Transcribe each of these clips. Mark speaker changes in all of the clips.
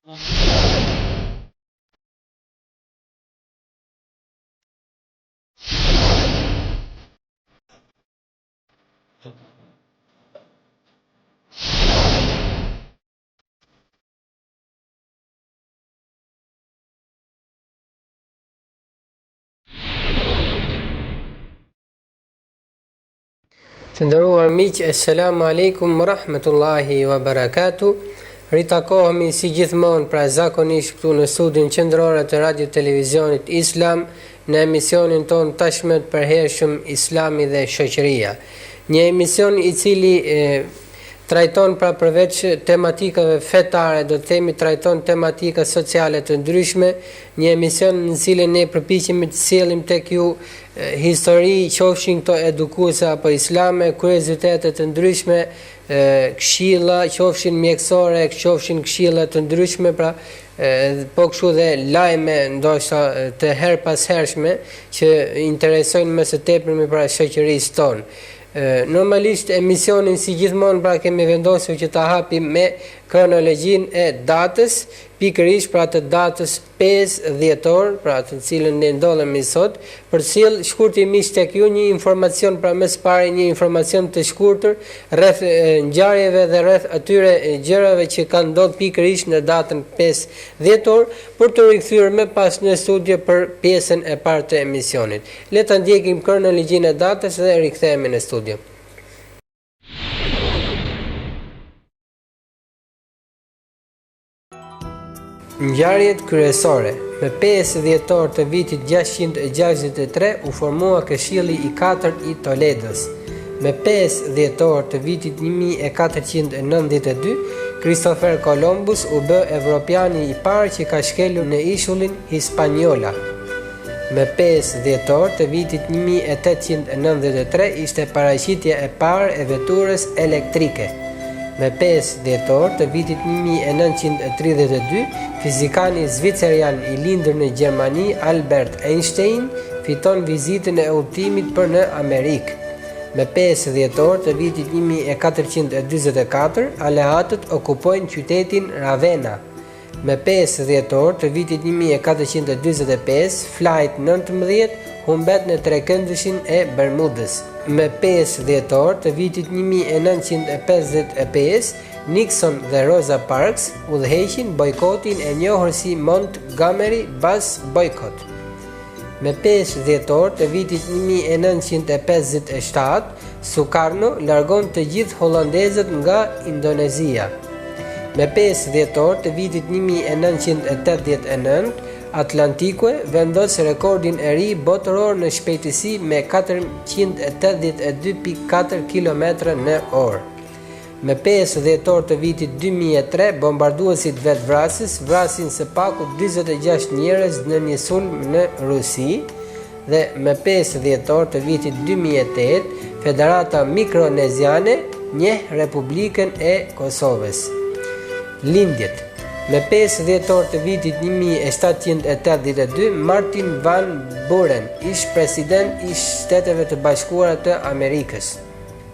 Speaker 1: Të nderuar miq, assalamu alaikum wa rahmatullahi wa barakatuh. Ritakohemi si gjithmonë pra zakonisht këtu në studion qendror të Radio Televizionit Islam në emisionin ton tashmë të përhershëm Islami dhe shoqëria. Një emision i cili trajton pra përveç tematikave fetare, do të themi trajton tematika sociale të ndryshme, një emision në cilin ne përpiqemi të sjellim tek ju histori, qofshin këto edukuese apo islame, kuriozitete të ndryshme, këshilla, qofshin mjekësore, qofshin këshilla të ndryshme, pra po kështu dhe lajme ndoshta të her pas hershme që interesojnë më së tepërmi pra shoqërisë tonë. Normalisht emisionin si gjithmonë pra kemi vendosur që ta hapim me kronologjinë e datës, pikërisht pra të datës 5 dhjetor, pra të cilën ne ndodhemi sot, për sjell shkurtimisht tek ju një informacion pra më së pari një informacion të shkurtër rreth ngjarjeve dhe rreth atyre gjërave që kanë ndodhur pikërisht në datën 5 dhjetor, për të rikthyer më pas në studio për pjesën e parë të emisionit. Le ta ndjekim kronologjinë e datës dhe rikthehemi në studio. Ngjarjet kryesore. Me 5 dhjetor të vitit 663 u formua Këshilli i 4 i Toledos. Me 5 dhjetor të vitit 1492, Christopher Columbus u bë evropiani i parë që ka shkelur në ishullin Hispaniola. Me 5 dhjetor të vitit 1893 ishte paraqitja e parë e veturës elektrike. Me 5 dhjetor të vitit 1932, fizikani zvicerian i lindur në Gjermani, Albert Einstein, fiton vizitën e udhëtimit për në Amerikë. Me 5 dhjetor të vitit 1444, aleatët okupojnë qytetin Ravenna. Me 5 dhjetor të vitit 1445, Flight 19 humbet në trekëndëshin e Bermudës. Me 5 dhjetor të vitit 1955, Nixon dhe Rosa Parks udhëheqin bojkotin e njohur si Montgomery Bus Boycott. Me 5 dhjetor të vitit 1957, Sukarno largon të gjithë holandezët nga Indonezia. Me 5 dhjetor të vitit 1989, Atlantique vendos rekordin e ri botëror në shpejtësi me 482.4 km/h. Me 5 dhjetor të vitit 2003, bombarduesit vetvrasës vrasin së paku 46 njerëz në një sulm në Rusi, dhe me 5 dhjetor të vitit 2008, Federata Mikroneziane njeh Republikën e Kosovës. Lindjet. Me 5 dhjetor të vitit 1782, Martin Van Buren, ish president i Shteteve të Bashkuara të Amerikës.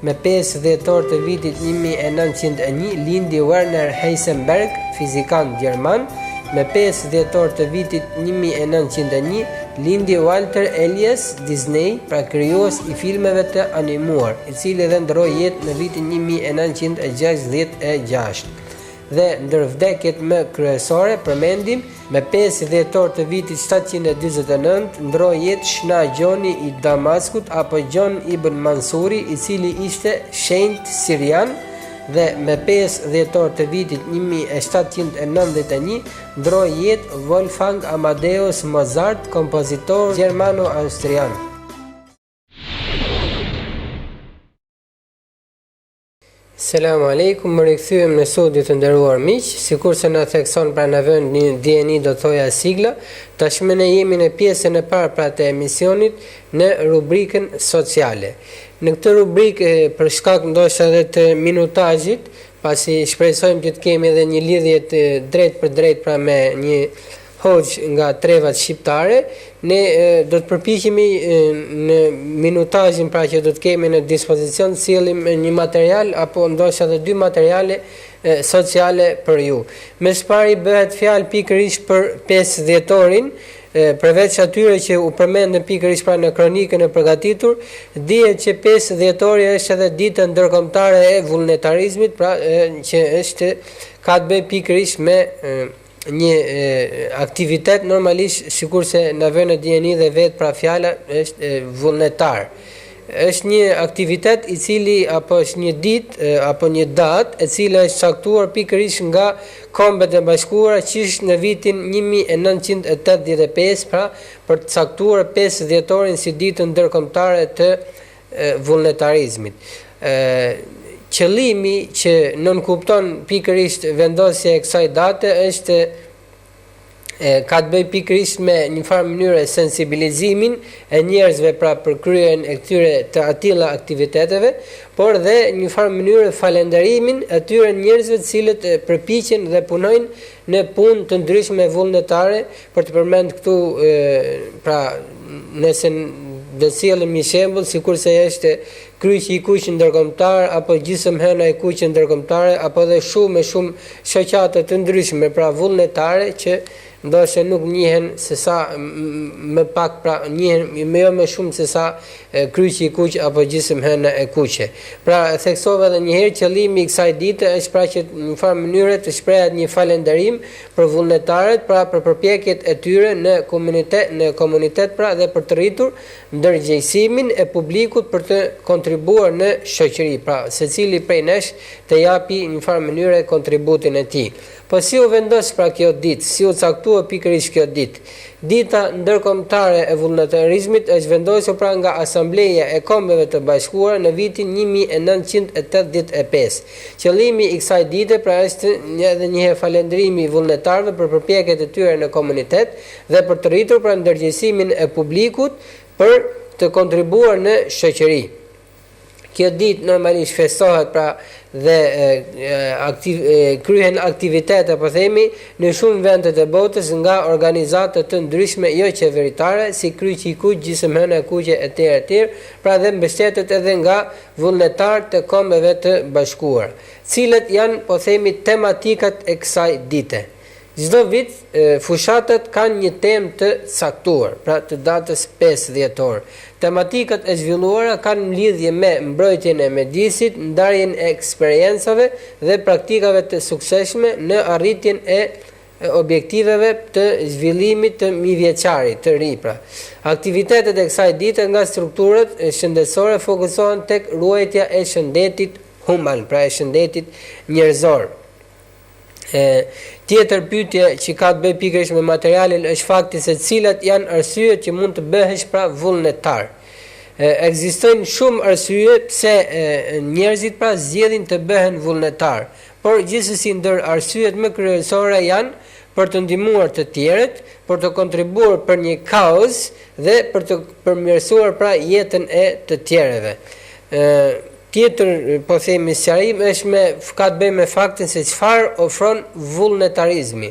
Speaker 1: Me 5 dhjetor të vitit 1901, lindi Werner Heisenberg, fizikan gjerman. Me 5 dhjetor të vitit 1901, lindi Walter Elias Disney, pra krijues i filmeve të animuar, i cili dhe ndroi jetë në vitin 1966. Dhe ndër vdekjet më kryesore përmendim me 5 dhjetor të vitit 749 ndroi jetë Shna Gjoni i Damaskut apo Gjon ibn Mansuri, i cili ishte shenjt sirian, dhe me 5 dhjetor të vitit 1791 ndroi jetë Wolfgang Amadeus Mozart, kompozitor gjermano-austrian. Selamu alaikum, më rikthyem në studio të nderuar miq, sikurse na thekson pra në vend një DNI do thoja sigla, tashmë ne jemi në pjesën e parë pra të emisionit në rubrikën sociale. Në këtë rubrikë për shkak ndoshta edhe të minutazhit, pasi shpresojmë që të kemi edhe një lidhje të drejt për drejt pra me një hoxh nga trevat shqiptare, ne do të përpiqemi në minutazhin pra që do të kemi në dispozicion sillim një material apo ndoshta edhe dy materiale sociale për ju. Me së pari bëhet fjalë pikërisht për 5 dhjetorin, përveç atyre që u përmendën pikërisht pra në kronikën e përgatitur, dihet që 5 dhjetori është edhe dita ndërkombëtare e vullnetarizmit, pra që ka të bëjë pikërisht me një aktivitet normalisht sikurse na vjen në dieni dhe vet pra fjala është vullnetar. Është një aktivitet i cili apo është një ditë apo një datë e cila është caktuar pikërisht nga Kombet e Bashkuara qish në vitin 1985 pra për të caktuar 5 dhjetorin si ditën ndërkombëtare të vullnetarizmit. Qëllimi që nënkupton pikërisht vendosja e kësaj date është ka të bëj pikërisht me një farë mënyrë sensibilizimin e njerëzve pra për kryen e këtyre të atilla aktiviteteve, por dhe një farë mënyrë falenderimin atyre njerëzve të cilët përpiqen dhe punojnë në punë të ndryshme vullnetare, për të përmend këtu pra nëse do të sjellim një shembull sikurse është kryqi i kuq ndërkombëtar apo gjysmëhëna e kuq ndërkombëtare apo dhe shumë shoqata të ndryshme pra vullnetare që ndoshta nuk njihen se sa më pak pra njihen më shumë se sa kryqi i kuq apo gjysmëhëna e kuqe. Pra theksova edhe një herë qëllimi i kësaj dite është pra që në farë mënyrë të shprehet një falënderim për vullnetarët, pra për përpjekjet e tyre në komunitet pra dhe për të rritur ndërgjegjësimin e publikut për të kontribuar në shoqëri. Pra secili prej nesh të japi në farë mënyrë kontributin e tij. Po si u vendos pra kjo ditë, si u caktua pikërisht kjo ditë? Dita ndërkombëtare e vullnetarizmit është vendosur pra nga Asambleja e Kombeve të Bashkuara në vitin 1985. Qëllimi i kësaj dite pra është edhe një herë falënderimi i vullnetarëve për përpjekjet e tyre në komunitet dhe për të rritur pra ndërgjegjësimin e publikut për të kontribuar në shoqëri. Kjo ditë normalisht festohet pra dhe kryhen aktivitete po themi në shumë vende të botës nga organizata të ndryshme jo qeveritare si kryqi i kuq, gjysmëhëna e kuqe etj, pra dhe mbështetet edhe nga vullnetarë të Kombeve të Bashkuara. Cilat janë po themi tematikat e kësaj dite? Çdo vit fushatat kanë një temë të caktuar, pra të datës 5 dhjetor. Tematikat e zhvilluara kanë lidhje me mbrojtjen e mjedisit, ndarjen e eksperiencave dhe praktikave të suksesshme në arritjen e objektiveve të zhvillimit të mijëvjeçarit të ri. Pra, aktivitetet e kësaj dite nga strukturat shëndetësore fokusohen tek ruajtja e shëndetit human, pra e shëndetit njerëzor. Tjetër pyetje që ka të bëjë pikërisht me materialin është fakti se cilat janë arsyet që mund të bëhesh pra vullnetar. Ekzistojnë shumë arsye pse njerëzit pra zgjedhin të bëhen vullnetar, por gjithsesi ndër arsyet më kryesore janë për të ndihmuar të tjerët, për të kontribuar për një kauzë dhe për të përmirësuar pra jetën e të tjerëve. Tjetër, po themi sqarim, ka të bëjë me faktin se çfarë ofron vullnetarizmi.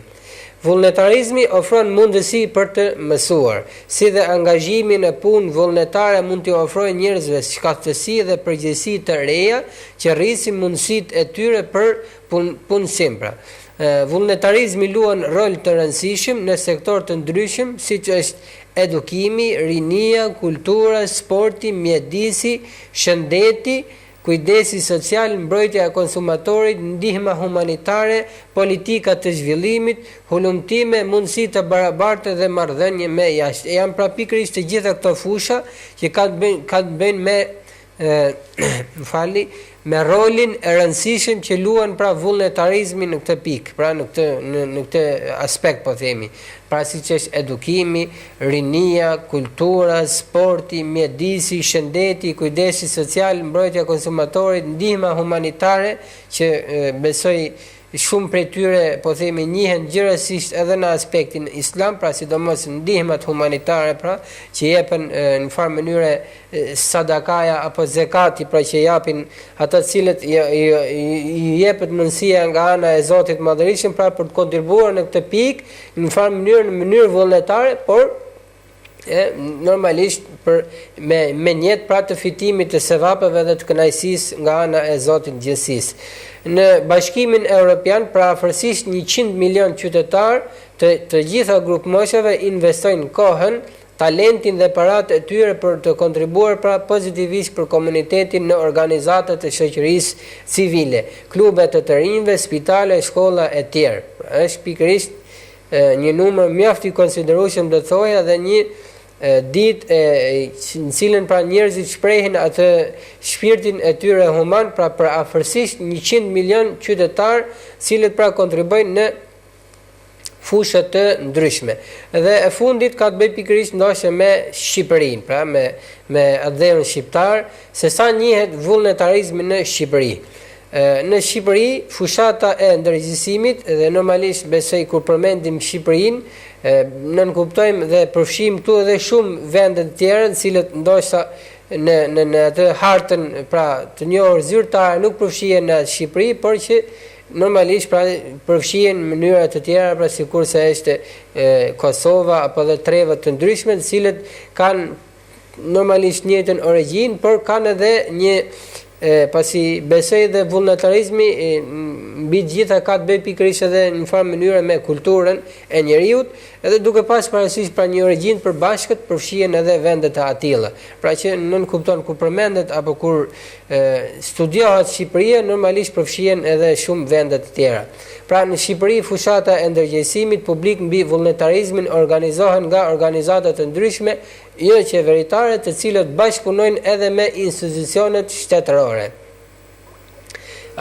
Speaker 1: Vullnetarizmi ofron mundësi për të mësuar, si dhe angazhimi në punë vullnetare mund t'i ofrojë njerëzve shkaktësi dhe përgjegjësi të reja që rrisin mundësitë e tyre për punësim. Vullnetarizmi luan rol të rëndësishëm në sektor të ndryshëm, siç është edukimi, rinia, kultura, sporti, mjedisi, shëndeti, kujdesi social, mbrojtja e konsumatorit, ndihma humanitare, politika të zhvillimit, hulumtime, mundësi të barabarta dhe marrëdhënie me jashtë. Janë pra pikërisht të gjitha këto fusha që kanë të bëjnë me me rolin e rëndësishëm që luan pra vullnetarizmi në këtë pikë, pra në këtë aspekt po themi. Pra siç është edukimi, rinia, kultura, sporti, mjedisi, shëndeti, kujdesi social, mbrojtja e konsumatorit, ndihma humanitare që besoj shumë prej tyre po themi njihen gjërësisht edhe në aspektin islam, pra sidomos ndihmat humanitare pra që jepen në farë mënyre sadakaja apo zekati, pra që japin ata cilët i jepet mundësia nga ana e Zotit Madhërisëm pra për të kontribuar në këtë pikë në farë mënyrë vullnetare, por normalisht me njetë pra të fitimit të sevapeve dhe të kënaqësisë nga ana e Zotit gjithësisë. Në Bashkimin Evropian, pra afërsisht 100 milion qytetar të gjitha grup moshave investojnë kohën, talentin dhe paratë e tyre për të kontribuar pra pozitivisht për komunitetin në organizatat e shoqërisë civile, klubet të rinjve, spitale, shkolla e tjerë. Është pikërisht një numër mjaft i konsiderueshëm do thoja dhe një ditë në cilën pra njerëzit shprehin atë shpirtin e tyre human pra për afërsisht 100 milion qytetar, cilët pra kontribuojnë në fushë të ndryshme. Dhe e fundit ka të bëjë pikërisht ndoshta me Shqipërinë, pra me adhërën shqiptar, se sa njihet vullnetarizmi në Shqipëri. Në Shqipëri, fushata e ndërgjegjësimit dhe normalisht besoj kur përmendim Shqipërinë, nënkuptojmë dhe përfshijmë këtu edhe shumë vende të tjera, të cilët ndoshta në atë hartën pra të njohur zyrtare nuk përfshihen në Shqipëri, por që normalisht pra përfshihen në mënyra të tjera, pra sikurse është Kosova apo dhe treve të ndryshme, të cilët kanë normalisht njëjtën origjinë, por kanë edhe një pasi besoj dhe vullnetarizmi mbi gjitha ka të bëjë pikërisht edhe në farë mënyrë me kulturën e njeriut, edhe duke pas parasysh pra një origjinë të përbashkët përfshihen edhe vendet e atilla. Pra që nën kupton kur përmendet apo kur studiohet Shqipëria, normalisht përfshihen edhe shumë vende të tjera. Pra në Shqipëri fushata e ndërgjegjësimit publik mbi vullnetarizmin organizohen nga organizata të ndryshme jo qeveritare, të cilët bashkëpunojnë edhe me institucionet shtetërore.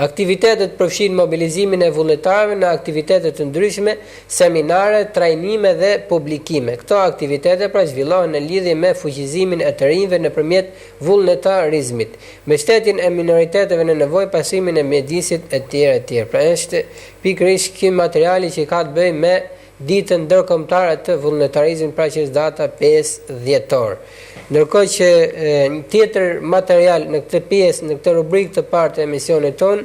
Speaker 1: Aktivitetet përfshin mobilizimin e vullnetarëve në aktivitete të ndryshme, seminare, trajnime dhe publikime. Këto aktivitete pra zhvillohen në lidhje me fuqizimin e të rinjve nëpërmjet vullnetarizmit, mbështetjen e minoriteteve në nevojë, pasimin e mjedisit e tjerë. Pra është pikërisht ky materiali që ka të bëjë me ditën ndërkombëtare të vullnetarizmit, pra që është data 5 dhjetor. Ndërkohë që një tjetër material në këtë pjesë, në këtë rubrikë të parë të emisionit ton,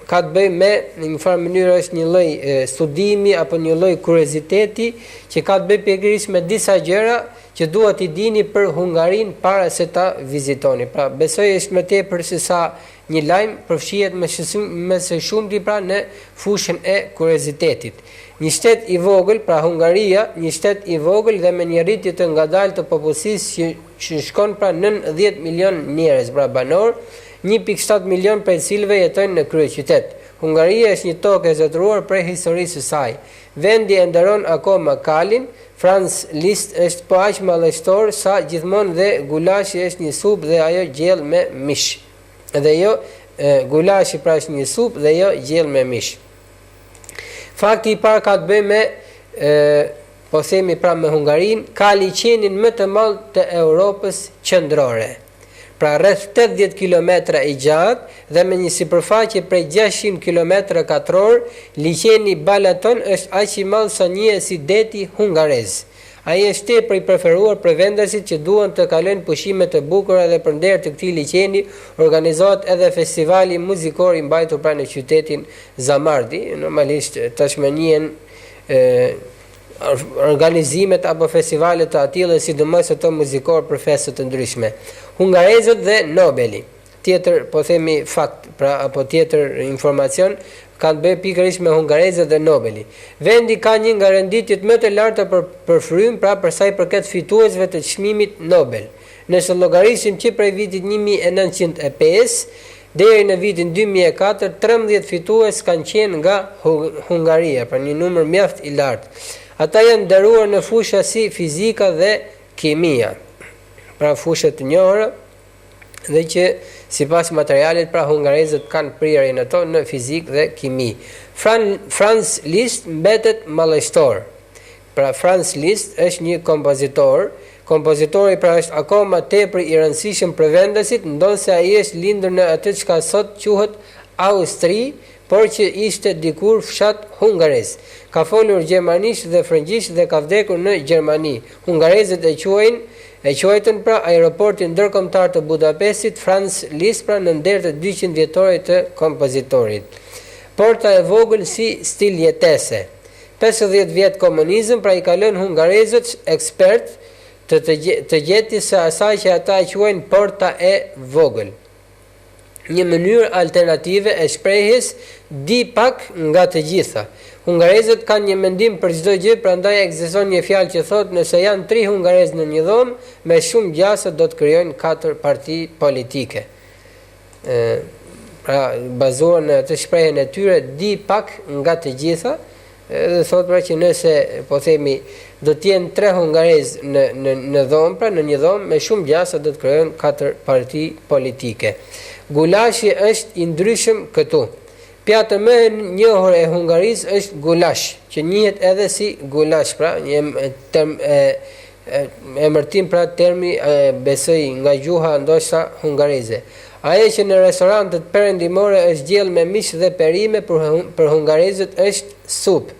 Speaker 1: ka të bëjë me në një farë mënyrë është një lloj studimi apo një lloj kurioziteti që ka të bëjë pikërisht me disa gjëra që duhet i dini për Hungarinë para se ta vizitoni. Pra besoj është më tepër se sa një lajm, përfshihet me së shumti pra në fushën e kuriozitetit. Një shtet i vogël, pra Hungaria, një shtet i vogël dhe me një rritje të ngadalë të popullsisë që shkon pra 90 milion njerëz pra banor, 1.7 milion prej cilëve jetojnë në kryeqytet. Hungaria është një tokë e zotëruar prej historisë së saj. Vendi e nderon akoma kalin. Franz Liszt është po aq mallështor sa gjithmonë dhe gulashi është një supë dhe ajo gjell me mish. Dhe jo gulashi pra është një supë dhe jo gjell me mish. Fakti i parë ka të bëjë me po themi pra me Hungarinë, ka liçenin më të madh të Europës qendrore. Pra rreth 80 kilometra i gjatë dhe me një sipërfaqe prej 600 kilometra katror, liçeni Balaton është aq i madh sa njihet si deti hungarez. Ai është tepër i preferuar për vendasit që duan të kalojnë pushime të bukura dhe përnder të këtij liçeni organizohet edhe festivali muzikor i mbajtur pra në qytetin Zamardi. Normalisht tashmë njihen organizimet apo festivalet të atilla, sidomos ato muzikor për feste të ndryshme. Hungarezët dhe Nobeli. Tjetër po themi fakt, pra apo tjetër informacion kanë bëjë pikërisht me hungarezët dhe Nobeli. Vendi ka një nga renditjet më të larta për frym, pra për sa i përket fituesve të çmimit Nobel. Nëse llogarisim që prej vitit 1905 deri në vitin 2004, 13 fitues kanë qenë nga Hungaria, pra një numër mjaft i lartë. Ata janë nderuar në fusha si fizika dhe kimia, pra fusha të njohura, dhe që sipas materialit pra hungarezët kanë prirjen ato në fizikë dhe kimi. Franz Liszt mbetet mallështor. Pra Franz Liszt është një kompozitor. Kompozitori pra është akoma tepër i rëndësishëm për vendasit, ndonse ai është lindur në atë çka sot quhet Austri, por që ishte dikur fshat hungarez. Ka folur gjermanisht dhe frëngjisht dhe ka vdekur në Gjermani. Hungarezët e quajtën pra aeroportin ndërkombëtar të Budapestit Franz Liszt pra në nder të 200 vjetorit të kompozitorit. Porta e vogël si stil jetese. 50 vjet komunizëm pra i ka lënë hungarezët ekspert të gjetjes së asaj që ata e quajnë porta e vogël. Një mënyrë alternative e shprehjes di pak nga të gjitha. Hungarezët kanë një mendim për çdo gjë, prandaj ekziston një fjalë që thotë nëse janë 3 hungarezë në një dhomë, me shumë gjasa do të krijojnë 4 parti politike. Pra bazuar në të shprehjen e tyre di pak nga të gjitha, dhe thotë pra që nëse po themi do të jenë 3 hungarezë në dhomë, pra në një dhomë me shumë gjasa do të krijojnë 4 parti politike. Gulashi është i ndryshëm këtu. Pjatë më e njohur e Hungarisë është gulash, që njihet edhe si gulash, pra emërtim pra termi besoj nga gjuha ndoshta hungareze. Ajo që në restorantet perëndimore është gjellë me mish dhe perime për hungarezët është supë.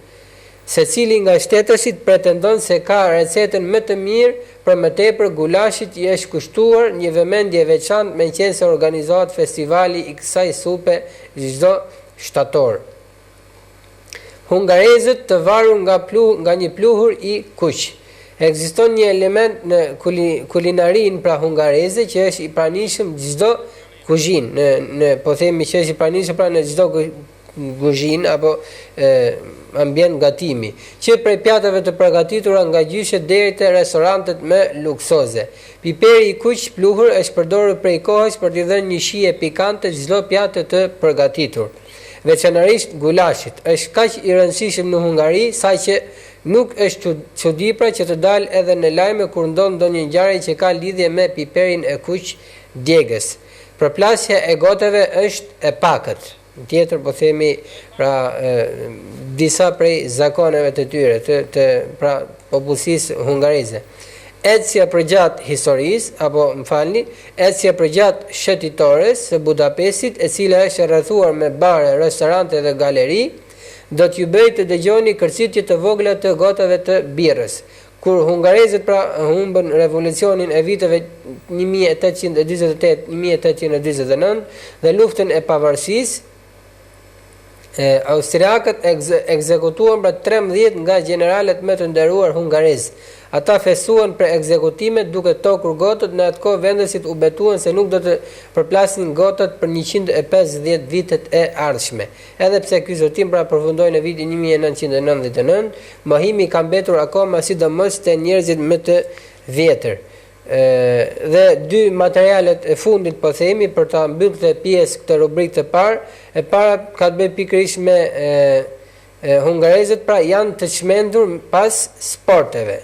Speaker 1: Secili nga shtetërsit pretendon se ka recetën më të mirë, për më tepër gulashit i është kushtuar një vëmendje veçantë meqense organizohet festivali i kësaj supe çdo shtator. Hungarezët të varur nga një pluhur i kuq. Ekziston një element në kulinarinë pra hungareze që është i pranishëm çdo kuzhinë, në po themi që është i pranishëm pra në çdo kuzhinë apo ambient gatimi, që prej pjatëve të përgatitura nga gjyshet deri te restorantet më luksoze. Piperi i kuq pluhur është përdorur prej kohës për t'i dhënë një shije pikante çdo pjatë të përgatitur. Veçanërisht gulashit është kaq i rëndësishëm në Hungari, saqë nuk është çudi pra që të dalë edhe në lajme kur ndodh ndonjë ngjarje që ka lidhje me piperin e kuq djegës. Përplasja e goteve është e pakët. Tjetër po themi pra disa prej zakoneve të tyre të pra popullsisë hungareze. Ecja përgjatë historisë apo ecja përgjatë shëtitores së Budapestit, e cila është rrethuar me bare, restorante dhe galeri, do t'ju bëjë të dëgjoni kërcitje të vogla të gotave të birrës. Kur hungarezët pra humbën revolucionin e viteve 1848-1849 dhe luftën e pavarësisë, austriakët ekzekutuan pra 13 nga generalet më të nderuar hungarez. Ata festuan për ekzekutimet duke tokur gotët, në atë kohë vendesit u betuan se nuk do të përplasin gotët për 150 vitet e ardhshme. Edhe pse ky zotim pra përfundoi në vitin 1999, mohimi ka mbetur akoma sidomos te njerëzit më të vjetër. Dhe 2 materialet e fundit po themi për ta mbyllur këtë pjesë këtë rubrikë të parë, e para ka të bëjë pikërisht me hungarezët pra janë të çmendur pas sporteve.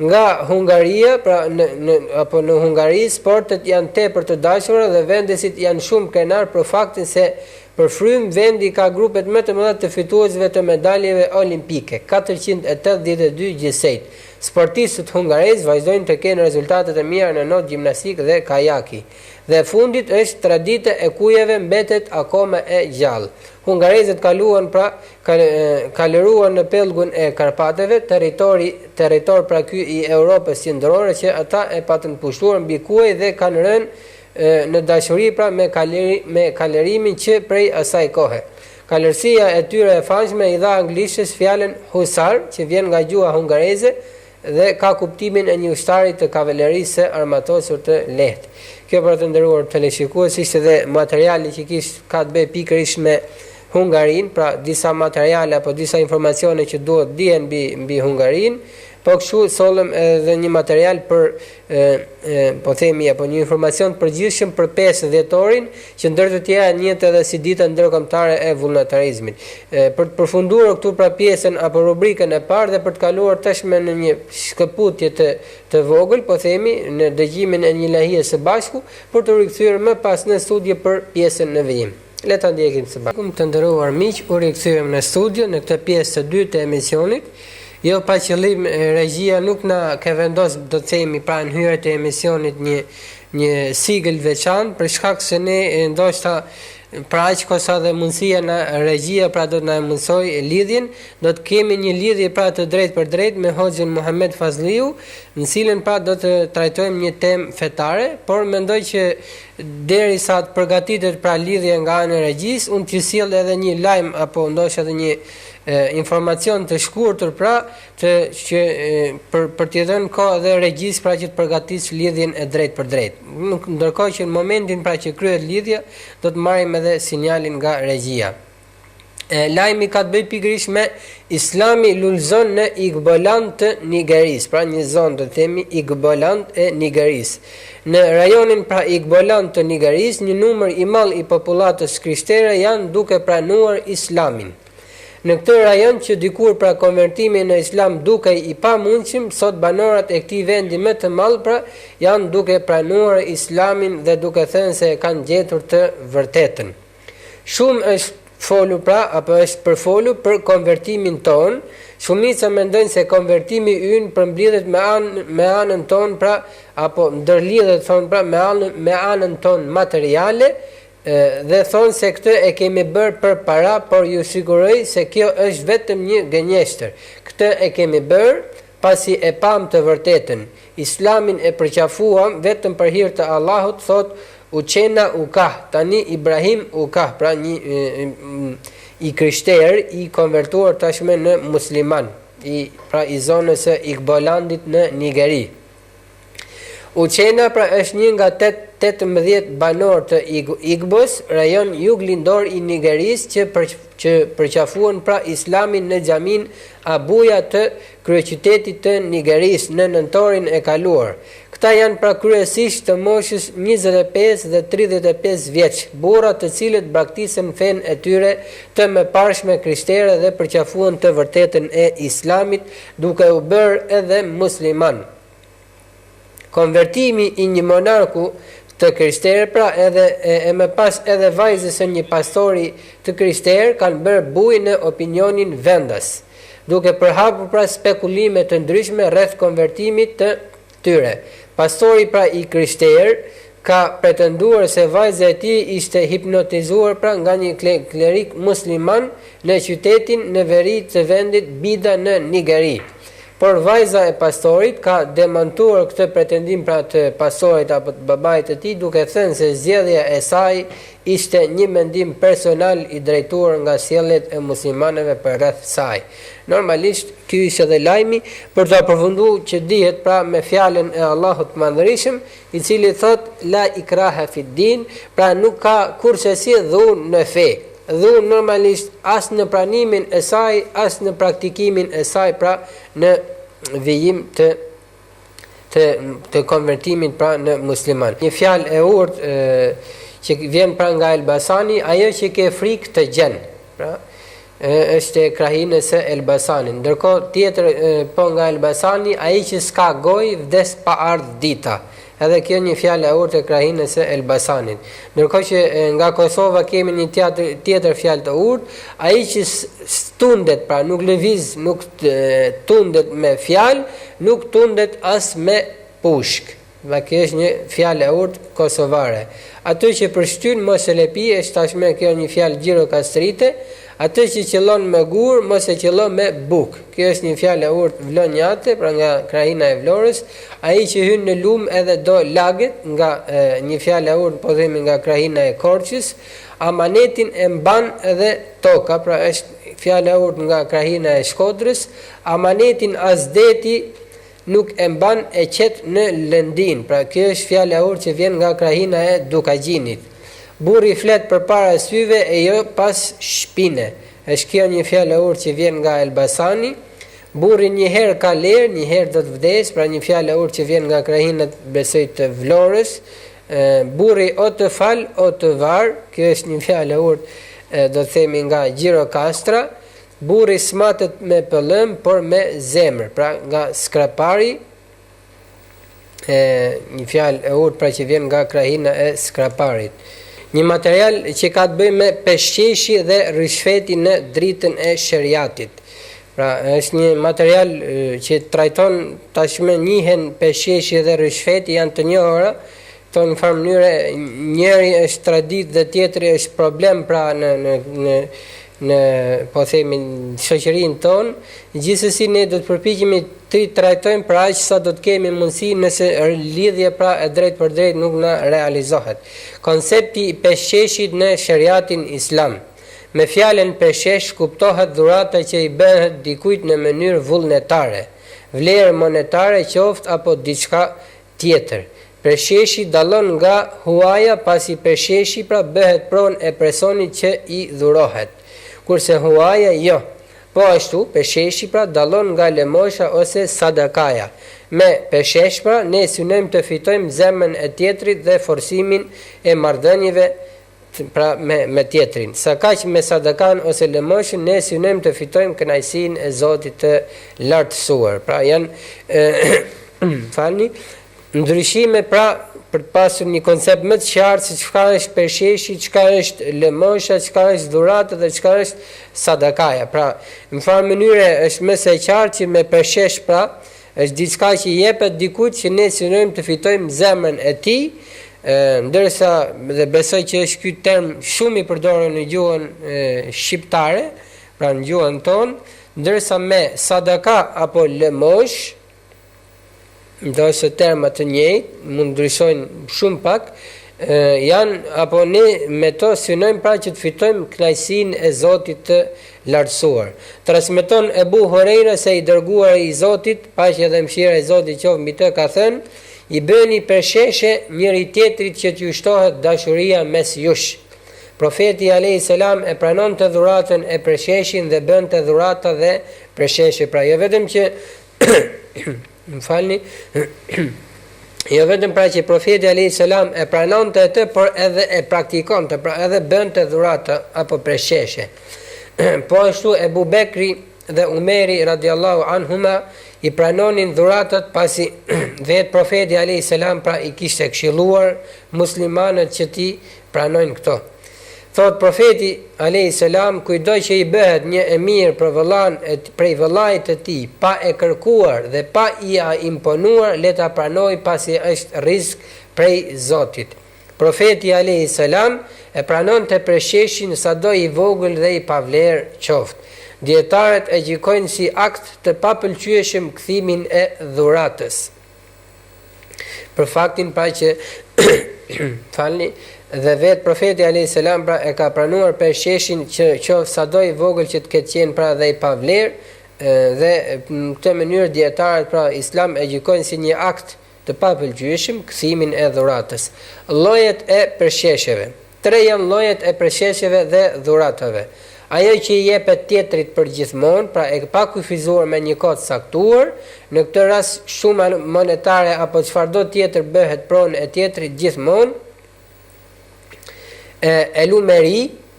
Speaker 1: Nga Hungaria, pra në Hungari sportet janë tepër të dashura dhe vendesit janë shumë krenar për faktin se për frym vendi ka grupet më të mëdha të fituesve të medaljeve olimpike, 482 gjithsejt. Sportistët hungarez vazhdojnë të kenë rezultate të mira në not gjimnastik dhe kajaki. Dhe fundit është tradita e kujeve mbetet akoma e gjallë. Hungarezët kaloruan në pellgun e Karpateve, territor pra ky i Europës qendrore që ata e patën pushtuar mbi kuaj dhe kanë rënë në dashuri pra me kalerimin që prej asaj kohe. Kalërsia e tyre e famshme i dha anglishtës fjalën husar, që vjen nga gjuha hungareze dhe ka kuptimin e një ushtari të kavalerisë së armatosur të lehtë. Kjo për të nderuar teleshikues ishte dhe materiali që ka të bëjë pikërisht me Hungarinë, pra disa materiale apo disa informacione që duhet dihen mbi Hungarinë, po kështu sollëm edhe një material për po themi apo një informacion të përgjithshëm për 5 dhjetorin, që ndër të tjera njihet edhe si dita ndërkombëtare e vullnetarizmit. Për të përfunduar këtu pra pjesën apo rubrikën e parë dhe për të kaluar tashmë në një shkëputje të vogël, po themi në dëgjimin e një lahie së bashku, për të rikthyer më pas në studio për pjesën në vijim. Le ta ndjekim së bashku. Të nderuar miq, u rikthyem në studio në këtë pjesë të dytë të emisionit. Jo pa qëllim, regjia nuk na ka vendosur, do të themi, pra në hyrje të emisionit një sigël veçantë, për shkak se ne ndoshta pra aq kosa dhe mundësia në regjia pra do të na mësoj lidhjen, do të kemi një lidhje pra të drejtë për drejtë me Hoxhën Muhammed Fazliu, në cilën pra do të trajtojmë një temë fetare, por mendoj që derisa të përgatitet pra lidhja nga ana e regjisë, unë të sjell edhe një lajm apo ndoshta edhe një informacion të shkurtër pra për t'i dhënë kohë dhe regjisë pra që të përgatisë lidhjen e drejtë për drejtë. Ndërkohë që në momentin pra që kryhet lidhja, do të marrim edhe sinjalin nga regjia. Lajmi ka të bëjë pikërisht me Islami lulëzon në Igboland të Nigerisë, pra një zonë do të themi Igboland e Nigerisë. Në rajonin pra Igboland të Nigerisë, një numër i madh i popullatës krishtere janë duke pranuar Islamin. Në këtë rajon që dikur pra konvertimi në Islam dukej i pamundshëm, sot banorët e këtij vendi më të madh pra janë duke pranuar Islamin dhe duke thënë se kanë gjetur të vërtetën. Shumë është folur pra apo është përfolur për konvertimin ton. Shumica mendojnë se konvertimi ynë përmbledhet me anën ton pra apo ndërlidhet thon pra me anën ton materiale. Dhe thonë se këtë e kemi bërë për para, por ju siguroj se kjo është vetëm një gënjeshtër. Këtë e kemi bërë pasi e pam të vërtetën. Islamin e përqafuam vetëm për hir të Allahut, thot u qena u kah, tani Ibrahim u kah, pra një i krishter i konvertuar tashme në musliman, pra i zonës e Igbolandit në Nigeri. Uqena pra është një nga 18 banor të Igbos, rajon juglindor i Nigerisë që përqafuan pra Islamin në xhamin Abuja të kryeqytetit të Nigerisë në nëntorin e kaluar. Këta janë pra kryesisht të moshës 25 dhe 35 vjeç, burra të cilët braktisën fenë e tyre të mëparshme krishtere dhe përqafuan të vërtetën e Islamit, duke u bërë edhe musliman. Konvertimi i një monarku të krishterë pra edhe e më pas edhe vajzës e një pastori të krishterë kanë bërë bujë në opinionin vendas, duke përhapur pra spekulime të ndryshme rreth konvertimit të tyre. Pastori pra i krishterë ka pretenduar se vajza e tij ishte hipnotizuar pra nga një klerik musliman në qytetin në veri të vendit Bida në Nigeri. Por vajza e pastorit ka demantuar këtë pretendim pra të pastorit apo të babait të tij, duke thënë se zgjedhja e saj ishte një mendim personal i drejtuar nga sjelljet e muslimanëve për rreth saj. Normalisht ky ishte edhe lajmi për të përfunduar që dihet pra me fjalën e Allahut të Madhërisëm, i cili thot la ikraha fid din, pra nuk ka kurse si dhunë në fe. Dhunë normalisht as në pranimin e saj, as në praktikimin e saj, pra në vijim të konvertimit pra në musliman. Një fjalë e urtë që vjen pra nga Elbasani, ajo që ke frikë të gjen, pra është krahinës e Elbasanit. Ndërkohë tjetër po nga Elbasani, ai që s'ka gojë vdes pa ardh dita. Edhe kjo një fjalë e urtë e krahinës së Elbasanit. Ndërkohë që nga Kosova kemi një tjetër fjalë të urtë, ai që tundet pra nuk lëviz, nuk tundet me fjalë, nuk tundet as me pushk. Dhe kjo është një fjalë e urtë kosovare. Atë që përshtyn mos e lepi është tashmë kjo një fjalë gjirokastrite. Atë që qëllon me gur, mos e qëllon me buk. Kjo është një fjalë e urtë vlonjate, pra nga krahina e Vlorës. Ai që hyn në lum edhe do laget, nga një fjalë e urtë po themi nga krahina e Korçës. Amanetin e mban edhe toka, pra është fjalë e urtë nga krahina e Shkodrës. Amanetin as deti nuk e mban e qet në lëndin. Pra kjo është fjalë e urtë që vjen nga krahina e Dukagjinit. Burri flet përpara syve e jo pas shpine. Është kjo një fjalë e urtë që vjen nga Elbasani. Burri një herë ka lerë, një herë do të vdes, pra një fjalë e urtë që vjen nga krahinat besoj të Vlorës. Burri o të fal o të var, kjo është një fjalë e urtë do të themi nga Gjirokastra. Burri smatet me pëllëm por me zemër, pra nga Skrapari. Një fjalë e urtë pra që vjen nga krahina e Skraparit. Një material që ka të bëjë me peshqeshi dhe rishfeti në dritën e sheriatit. Pra është një material që trajton tashmë njihen peshqeshi dhe rishfeti janë të njohura. në farë mënyre njëri është tradit dhe tjetri është problem pra në po themi shoqërinë tonë, gjithsesi ne do të përpiqemi të trajtojmë pra aq sa do të kemi mundësi nëse lidhje pra e drejt për drejt nuk na realizohet. Koncepti i peshqeshit në shariatin islam. Me fjalën peshqesh kuptohet dhurata që i bëhet dikujt në mënyrë vullnetare, vlerë monetare qoftë apo diçka tjetër. Peshqeshi dallon nga huaja pasi peshqeshi pra bëhet pronë e personit që i dhurohet. Kurse huaja jo. Po ashtu, peshqeshi pra dallon nga lëmosha ose sadakaja. Me peshqesh pra ne synojmë të fitojmë zemrën e tjetrit dhe forcimin e marrëdhënieve pra me tjetrin. Sa kaq me sadakan ose lëmoshën ne synojmë të fitojmë kënaqësinë e Zotit të lartësuar. Pra janë falni ndryshime pra për të pasur një koncept më të qartë se çka është peshqeshi, çka është lëmosha, çka është dhurata dhe çka është sadakaja. Pra, në farë mënyre është më së qartë që me peshqesh pra është diçka që jepet dikujt që ne synojmë të fitojmë zemrën e tij, ndërsa dhe besoj që është ky term shumë i përdorur në gjuhën shqiptare, pra në gjuhën tonë, ndërsa me sadaka apo lëmosh ndosë termat të njëjtë, mund ndryshojnë shumë pak, janë apo ne me to synojmë pra që të fitojmë kënaqësinë e Zotit të lartësuar. Transmeton Ebu Hurajra se i dërguari i Zotit, paqja dhe mëshira e Zotit qoftë mbi të, ka thënë: "I bëni përsheshe njëri tjetrit që t'ju shtohet dashuria mes jush." Profeti alayhis salam e pranon të dhuratën e përsheshin dhe bën të dhurata dhe përsheshe. Pra jo vetëm që më falni, jo vetëm pra që profeti alayhis salam e pranonte atë, por edhe e praktikonte, pra edhe bënte dhurata apo përsheshe. Po ashtu Ebu Bekri dhe Umeri radiallahu anhuma i pranonin dhuratat pasi vetë profeti alayhis salam pra i kishte këshilluar muslimanët që ti pranojnë këto. Thot profeti alayhis salam, kujdo që i bëhet një e mirë për vëllan prej vëllait të tij, pa e kërkuar dhe pa i imponuar, le ta pranoj pasi është rizq prej Zotit. Profeti alayhis salam e pranonte përsheshin sado i vogël dhe i pavlerë qoftë. Dietarët e gjykojnë si akt të papëlqyeshëm kthimin e dhuratës. Për faktin pra që falni, dhe vetë profeti alayhis salam pra e ka pranuar përsheshin që qoftë sado i vogël që të ketë qenë pra dhe i pavlerë, dhe në këtë mënyrë dietarët pra islam e gjykojnë si një akt të papëlqyeshëm kthimin e dhuratës. Llojet e përsheshjeve. 3 janë llojet e përsheshjeve dhe dhuratave. Ajo që i jepet tjetrit për gjithmonë, pra e pa kufizuar me një kohë të saktuar, në këtë rast shuma monetare apo çfarëdo tjetër bëhet pronë e tjetrit gjithmonë.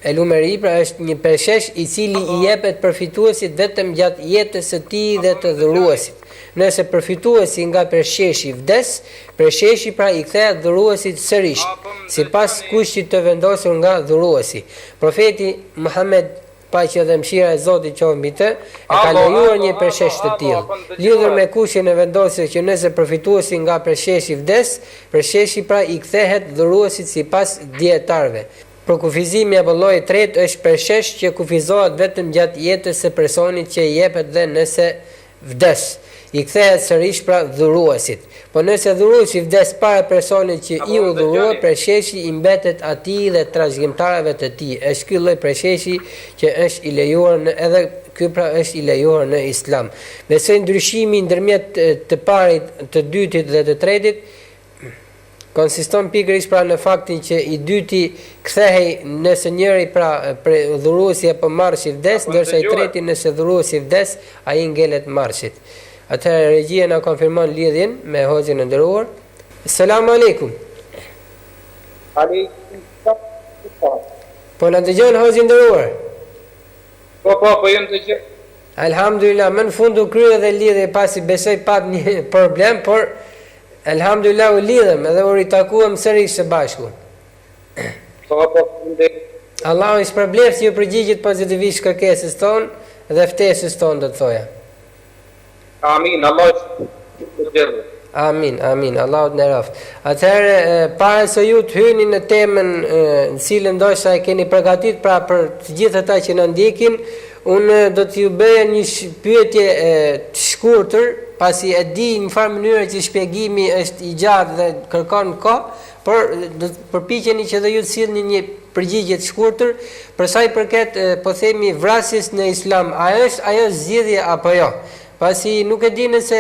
Speaker 1: Elumeri pra është një përshesh i cili i jepet përfituesit vetëm gjatë jetës së tij dhe të dhuruesit. Nëse përfituesi nga përsheshi vdes, përsheshi pra i kthehet dhuruesit sërish, sipas kushtit të vendosur nga dhuruesi. Profeti Muhammed, paqja dhe mëshira e Zotit qoftë mbi të, e ka lejuar një përshesh të tillë, lidhur me kushin e vendosur që nëse përfituesi nga përsheshi vdes, përsheshi pra i kthehet dhuruesit sipas dietarëve. Për kufizimi apo lloji i tretë është përshesh që kufizohet vetëm gjatë jetës së personit që i jepet dhe nëse vdes, i kthehet sërish pra dhuruesit. Po nëse dhuruesi vdes para personit që i u dhurua, përsheshi i mbetet atij dhe trashëgimtarëve të tij. Është ky lloj përsheshi që është i lejuar edhe ky pra është i lejuar në Islam. Besoj ndryshimi ndërmjet të parit, të dytit dhe të tretit konsiston pikërisht pra në faktin që i dyti kthehej nëse njëri pra dhuruesi apo marrësi vdes, ndërsa i treti nëse dhuruesi vdes, ai ngelet marrësit. Atëherë regjia na konfirmon lidhjen me hoxhin e nderuar. Selam aleikum. Po na dëgjon hoxhin e nderuar?
Speaker 2: Po jam dëgjoj.
Speaker 1: Alhamdulillah, më në fund u krye dhe lidhje pasi besoj pat një problem, por alhamdulillah u lidhem edhe u ritakuam sërish së bashku. Allahu i shpërbleft që ju përgjigjet pozitivisht kërkesës tonë dhe ftesës tonë, do të thoja.
Speaker 2: Amin, Allah i shpërbleft.
Speaker 1: Amin, amin, Allahu të nderoft. Atëherë, para se ju të hyni në temën në cilën ndoshta e keni përgatitur pra për të gjithë ata që na ndjekin, unë do t'ju bëja një pyetje të shkurtër, pasi e di në farë mënyrë që shpjegimi është i gjatë dhe kërkon kohë, por do të përpiqeni që dhe ju të sillni një përgjigje të shkurtër për sa i përket po themi vrasjes në Islam, a është ajo zgjedhje apo jo? Pasi nuk e di nëse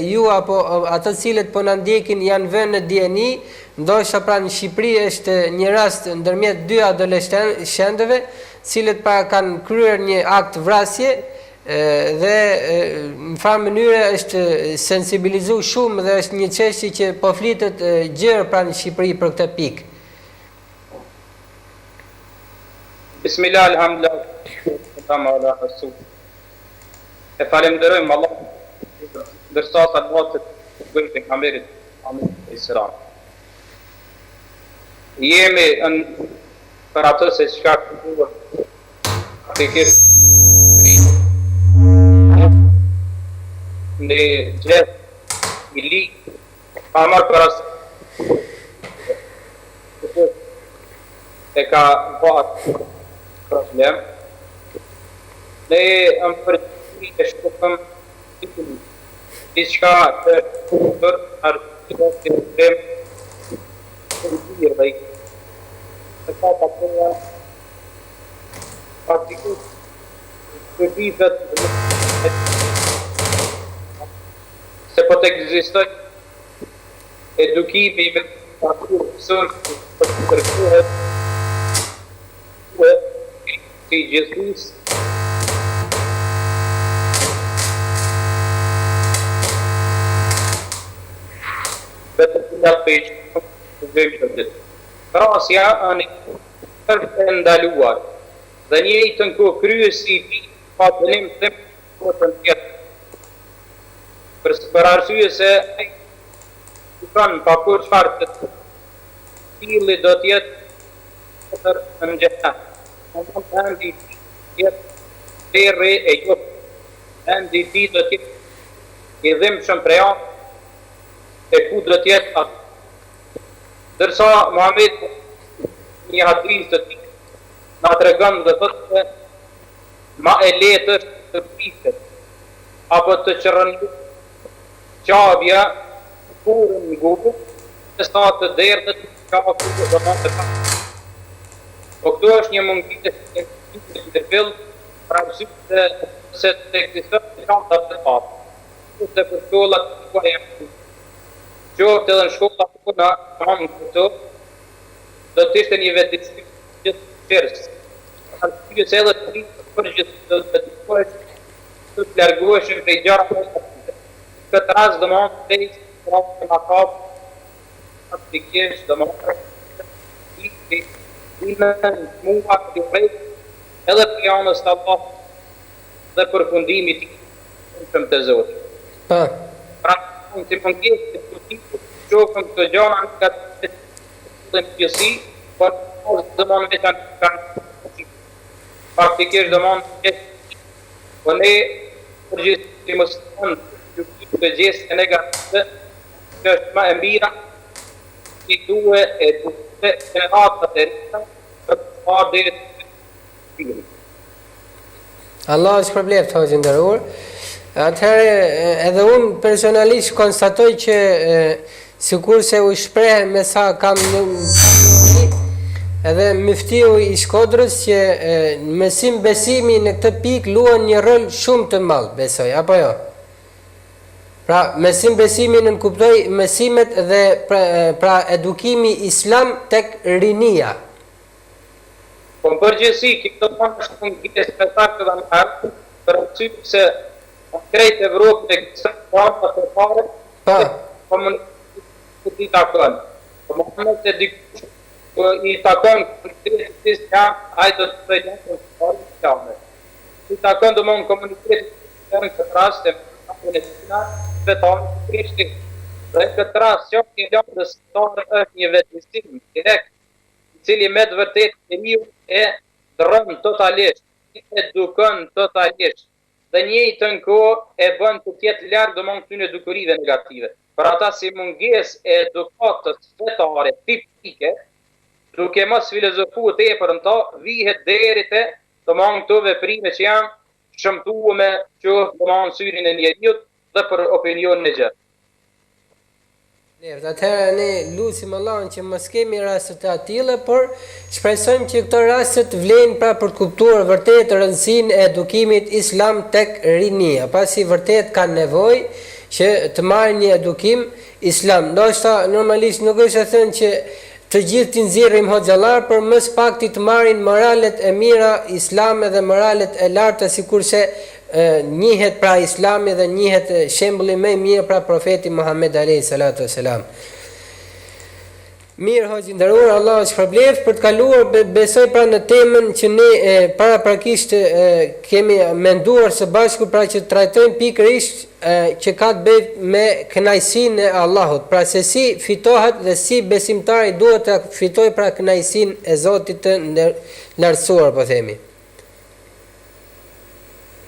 Speaker 1: ju apo ata cilët po na ndjekin janë vënë në dieni, ndoshta pra në Shqipëri është një rast ndërmjet dy adoleshentëve, cilët pra kanë kryer një akt vrasje dhe në farë mënyrë është sensibilizuar shumë dhe është një çështje që po flitet gjerë pra në Shqipëri për këtë pikë.
Speaker 2: Bismillah, alhamdulillah, e falenderojmë Allah, ndërsa salavatet të bëjmë pejgamberit alayhi salam. Jemi në për atë se çka duhet të kesh në gjithë i ligë, pa marrë për asë e ka bërë problem, ne më përgjithë e shkupëm diçka të për artikët të problem të dhirë dhe e ka të përja artikët të dhizët se po të egzistoj edukimi me parkur pësën për të tërkuhet që i gjithis vetë të nga pejqë të bëjmë të gjithë. Vrasja anë të ndaluar dhe njëjtën ku kryesi i pa të lim të të tjetë. Për arsye se të kanë pa kur çfarë të tili do tjetë në gjëta. Në mund të endi tjetë përri e gjëtë. Endi ti do tjetë i dhimë shumë prejanë e ku do tjetë atë. Dërsa Muhammed një hadith të ti nga të regon dhe thotë se ma e letë është të pritet apo të qërëndu qabja kurën në gurë të sa të derdhët qabja kurë dhe ma të ka. Po këtu është një mundit e të fillë pra mësytë se të eksistën të qamë të të patë. Se për shkollat të kua e më qoftë edhe në shkolla puna hamë këto, do të ishte një vetësi gjithë qërës. Arsye se edhe të rritë për gjithë të vetësojsh, të të largoheshin për i gjara për të të. Këtë rast dhe më të dhejtë, të rrasë të makabë, atë të kjesh dhe më të i në mua të rejtë, edhe për janës të Allah dhe për fundimit i shumë të zotë. Pra, në të mëngjes të të qofëm të gjana në ka të të pjësi, por dhe më në veçan të kanë faktikisht dhe më në gjithë, po ne përgjithë të mësëton të gjithë e negative, që është ma e mbira, që duhe e duhe e atët e rita, për të parë dhe të filmë.
Speaker 1: Allah është përbleft, hoqë ndërur. Atëherë edhe unë personalisht konstatoj që sikur se u shpreh me sa kam në edhe muftiu i Shkodrës që mësim besimi në këtë pikë luan një rol shumë të madh, besoj, apo jo? Pra, mësim besimi në kuptoj mësimet dhe pra edukimi islam tek rinia.
Speaker 2: Po në përgjithësi, këto tonë është në këtë spektakë dhe në artë, për arsye se krejt Evropë në kësë parë të pare, komunitet i takon. Komunitet e dikush i takon komunitet të ja, ajë do të prejnë në të parë të qame. I takon do mund komunitet të në këtë rast e në Palestina, vetarë të Krishtit. Dhe në këtë rast, që një lëmë dhe sëtarë është një vetësim direkt, i cili me të vërtet e një e dërëm totalisht, edukon totalisht, dhe njëjtën kohë e bën të tjetë largë dhe mund këtyne dukurive negative. për ata si mungesë e edukatës fetare tipike, duke mos filozofuar tepër në to, vihet deri te domthon këto veprime që janë shëmtuame që domthon syrin e njeriu dhe për opinionin e gjatë.
Speaker 1: Atëherë ne lutim Allahun që mos kemi raste të tilla, por shpresojmë që këto raste të vlen pra për të kuptuar vërtet rëndësinë e edukimit islam tek rinia, pasi vërtet kanë nevojë që të marrin një edukim islam. Ndoshta normalisht nuk është e thënë që të gjithë të nxjerrim hoxhallar, por më së pakti të marrin moralet e mira islame dhe moralet e larta, sikurse njihet pra islami dhe njihet shembulli më i mirë pra profeti Muhammed alayhi salatu wasalam. Mirë hoxhë nderuar, Allah është shpërblet për të kaluar besoj pra në temën që ne paraprakisht kemi menduar së bashku, pra që trajtojmë pikërisht që ka të bëjë me kënaqësinë e Allahut, pra se si fitohet dhe si besimtari duhet të fitojë pra kënaqësinë e Zotit të lartësuar, po themi.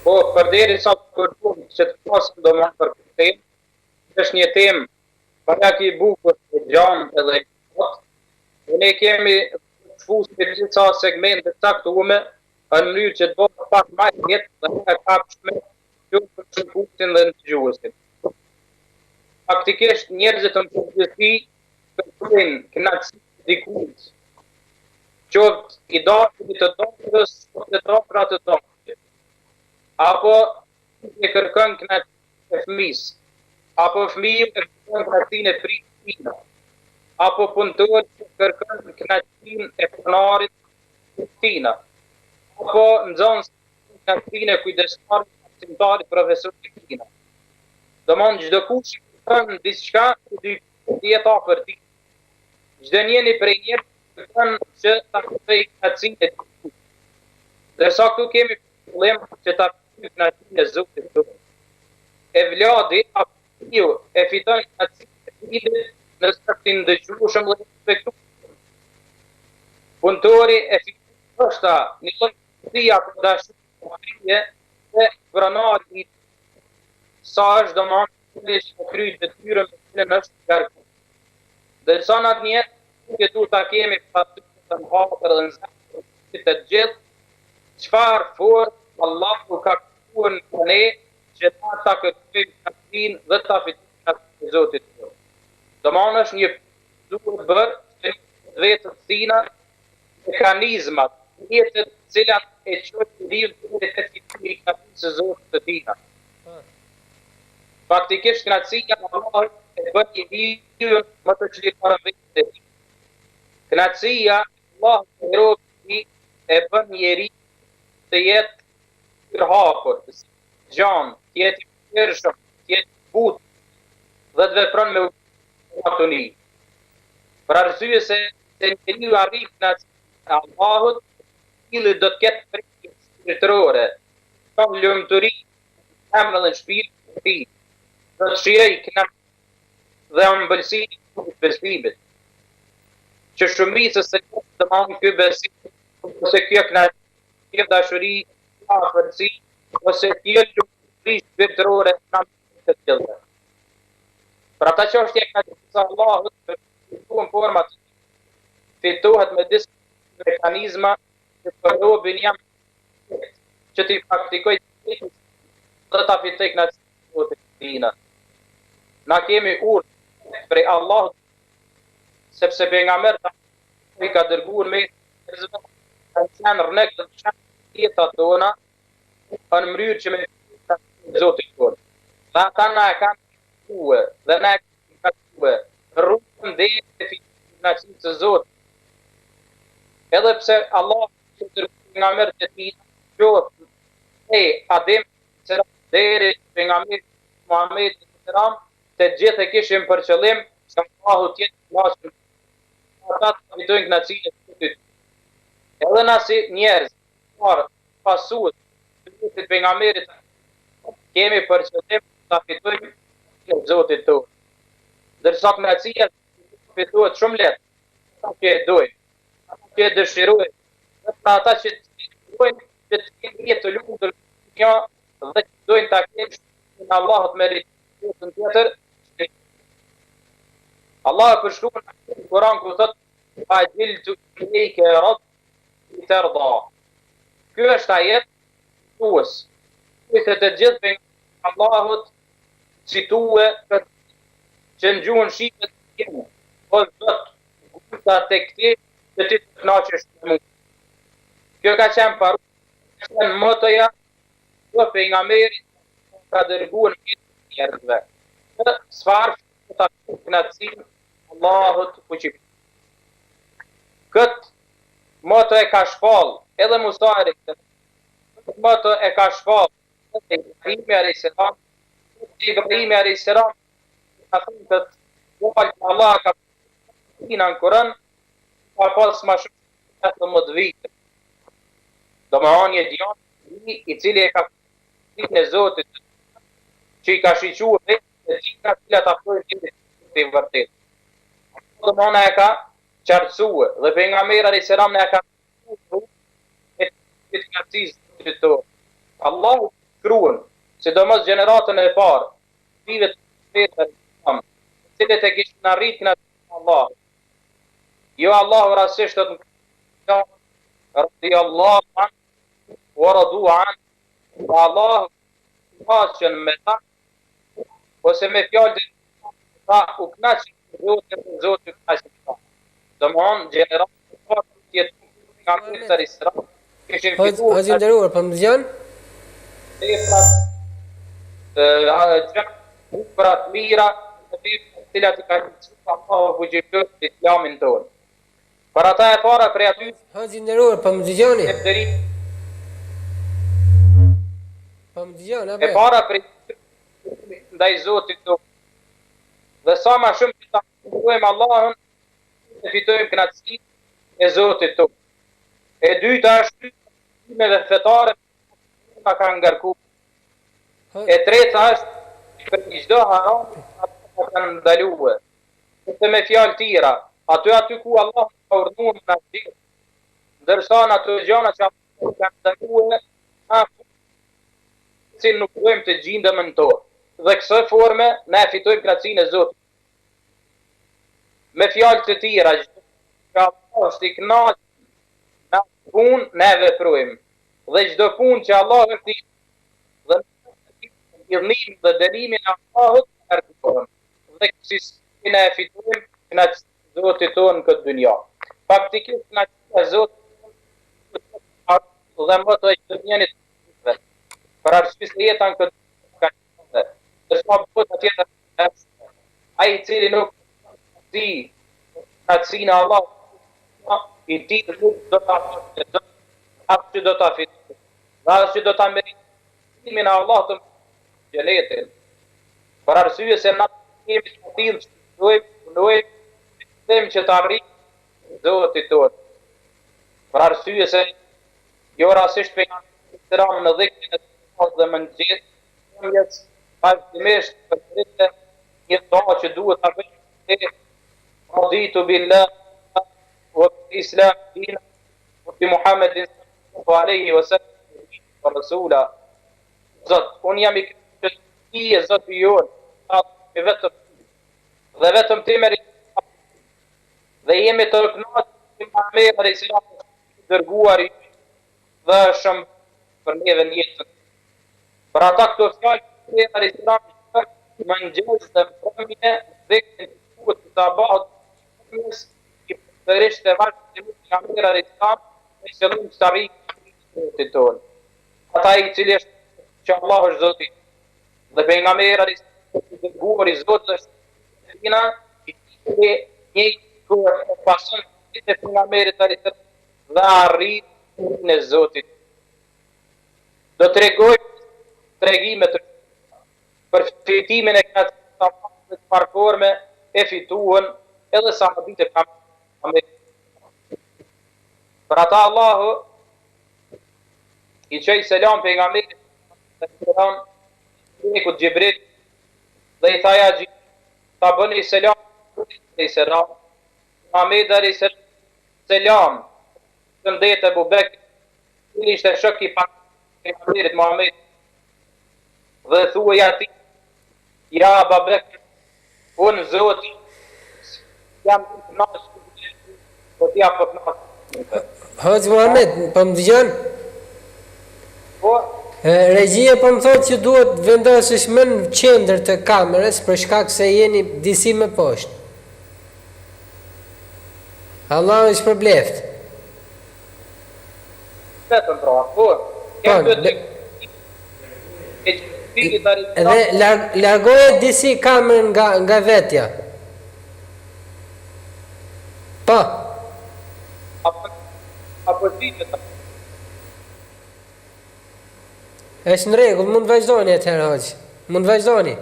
Speaker 2: Po, përderisa të kërkuam që të pasim domosdoshmë për këtë temë, është një temë para që i bukur e gjanë edhe e kot, dhe ne kemi shfuar në disa segmente të caktuara në mënyrë që të bëhet pak më lehtë dhe më kapshme që për shikuesin dhe dëgjuesin. Faktikisht njerëzit në përgjithësi kërkojnë kënaqësi dikujt, qoftë i dashuri të dashurës, qoftë të dashura të dashur. Apo e kërkon kënaqësinë e fëmisë, apo fëmiu e kërkon kënaqësinë e prindërit, apo punëtori e kërkon kënaqësinë e pronarit të tij, apo nxënës kënaqësinë e kujdestarit, arsimtarit, profesorit të tij. Domthonjë çdo kush kërkon diçka që dieta për ti. Çdo njeri prej njerëzve kërkon që ta kuptojë kënaqësinë e tij. Derisa këtu kemi problem që ta kënaqësinë e Zotit tonë. E vladi apo ju e fiton kënaqësinë e tij në saktin dëgjueshëm dhe respektueshëm. Punëtori e fiton është një lloj kënaqësie apo dashuri dhe pronari sa është domosdoshmë të kryejë detyrën me cilën është kërkuar. Derisa në atë njerëz që duhet ta kemi pasur të hapur dhe në të gjithë, çfarë fort Allahu ka kërkuar në ne që ta kërkojmë kënaqësinë dhe ta fitojmë kënaqësinë e Zotit tonë. Domosdoshmë është një duhet bërë që vetët sina mekanizmat jetët të cilat e çojnë njeriu të fitimi kënaqësisë së Zotit të tij. Faktikisht kënaqësia e Allahut e bën njeriu më të çlitarë vetë. Kënaqësia e Allahut e robi e bën njeriu të jetë të hapur, të gjanë, të jetë i përshëm, të jetë i butë dhe të vepron me autoni. Për arsye se njeriu arrin kënaqësinë e Allahut, i do të ketë frikë shpirtërore, ka lumturi në emrin dhe shpirtin e tij. Do të shijojë kënaqësinë dhe ëmbëlsinë e besimit. Që shumica se të marrin ky besim, ose kjo kënaqësi, kjo dashuri, afërsi, ose kjo lumturi shpirtërore në të tillë. Për ata që është e kënaqësia e Allahut, në forma fitohet me disa mekanizma që robin jam që ti praktikoj dhe ta fitoj kënaqësinë e tij. Na kemi urdhë prej Allahut, sepse pejgamberi ka dërguar me kanë rënek të jetat tona në mënyrë që me Zotit tonë. Dhe ata na e kanë kuë dhe na e kanë kuë rrugën dhe të kënaqësisë së Zotit. Edhe pse Allah që dërguar nga mërë të tij, qoftë Adem deri pejgamberi Muhammed të gjithë e kishim për qëllim se Allahu të jetë kënaqur. Ata të fitojnë kënaqësinë e Zotit. Edhe na si njerëz, pasues të pejgamberit, kemi për qëllim ta fitojmë kënaqësinë e Zotit tonë. Ndërsa kënaqësia fitohet shumë lehtë, ata që e dojnë, ata që e dëshirojnë, ata që dojnë që të kenë jetë të lumtur dhe që dojnë ta kenë në Allahut me ritën tjetër, Allah përshkruan në Kur'an ku thot ajiltu ilejke rabbi tarda. Ky është ajet tues. Kujtë të gjithë për Allahut citue që në gjuhën shqipe të kemi. O Zot, gusta të këti që ti të knaqesh me mua. Kjo ka qenë paru, ka qenë motoja të pejgamberit ka dërguar në njerëzve. Çfarë ta knaqësin Allahut fuqi. Këtë moto e ka shpall edhe Musari, këtë moto e ka shpall edhe Ibrahimi a.s. Ibrahimi a.s. ka thënë të Allah ka në Kur'an ka pas ma shumë 17 vite. Do më anë një djanë i cili e ka në Zotit që i ka shiquar dhe tina cilat afrojnë të vërtet. Do më anë e ka qartësue dhe pejgamberi alayhis salam ne ka e të knaqësisë të to. Allahu shkruan, sidomos gjeneratën e parë, vive të pejgamberit, cilët e kishin arrit knaqësinë Allah. Jo Allahu rastisht të radiyallahu anhu wa radu anhu. Allahu qasën me ta ose me fjalë ta u knaqë Zotit knaqë ta. Domthon gjeneratën e parë që nga pejgamberi Islam kishin fituar.
Speaker 1: Hazi nderuar, po më dëgjon?
Speaker 2: Pra të mira të cilat i ka qëtë Allahu fuqishëm Islamin tonë. Për ata e para prej aty
Speaker 1: Hazi nderuar, po më dëgjoni? Po më dëgjon, apo?
Speaker 2: E para prej ndaj Zotit tonë. Dhe sa ma shumë që ta ndrojmë Allahun, të fitojmë kënaqësinë e Zotit tonë. E dyta është me dhe fetare nga ka ngarku. E treta është për çdo haram ka kanë ndaluar. Sepse me fjalë tjera, aty ku Allah ka urdhëruar na gjithë, ndërsa ato gjëra që Allah ka ndaluar, si nuk dojmë të gjindëm në to. Dhe kësë forme, ne fitojmë kënaqësinë e Zotit. Me fjalë të tjera, që Allah është i kënaqur në punë, ne veprojmë. Dhe çdo punë që Allah është i dhe idhnim dhe dënimin e Allahut kërkojmë. Dhe kësaj ne fitojmë kënaqësinë e Zotit tonë në këtë dynja. Faktikisht kënaqësia e Zotit dhe më të njënit për arsye se jeta në këtë ka qenë. Dërsa bota tjetër ai i cili nuk di kënaqësinë e Allahut, i di nuk do ta atë do ta fitojë. Dhe që do ta meritojmë në Allah të xhenetin. Për arsye se na kemi të tillë që dojmë që të arrijmë Zotit tonë. Për arsye se jo rastisht pejgamberi në dhikrin e dhe mëngjes, vazhdimisht përkritë një dua që duhet ta bëjmë raditu billah wa islam dina wa bi Muhammedin sallallahu alaihi wasallam wa rasula. Zot, unë jam i e Zotit jonë, dhe vetëm ti merit dhe jemi të kënaqur me Muhamedit alayhis salam dërguar i dhe shumë për neve në jetën. Për ata këto fjalë e Islamit mëngjes dhe mbrëmje dhe këtë të sabahut i përrisht e vazhdimisht nga mira Islam me qëllim të arrijë të tonë. Ata i cili është që Allah është Zoti dhe pejgamberi i dërguar i Zotit është tina i cili një kur pason të pejgamberit dhe arrit në Zotit. Do të tregoj tregime të për fitimin e kënaqësisë të parforme e fituan edhe sahabët e pejgamberit. Për ata Allahu i çoi selam pejgamberit ku Jibril dhe i thaja ta bëni selam Muhammed alayhis salam shëndet Abu Bekr i ishte shok i pejgamberit Muhammed dhe thuaj ati ja Abu Bekr unë Zoti jam të nashë, po t'ja po të nashë.
Speaker 1: Hoxh Muhammed, po më dëgjon?
Speaker 2: Po,
Speaker 1: Regjia po më thotë që duhet vendosësh më në qendër të kamerës për shkak se jeni disi më poshtë. Allah është për bleft.
Speaker 2: vetëm pra, po.
Speaker 1: Dhe largoje disi kamerën nga vetja. Po.
Speaker 2: Apo ditë ta.
Speaker 1: Është në rregull, mund vazhdoni atëherë hoxh. Mund vazhdoni.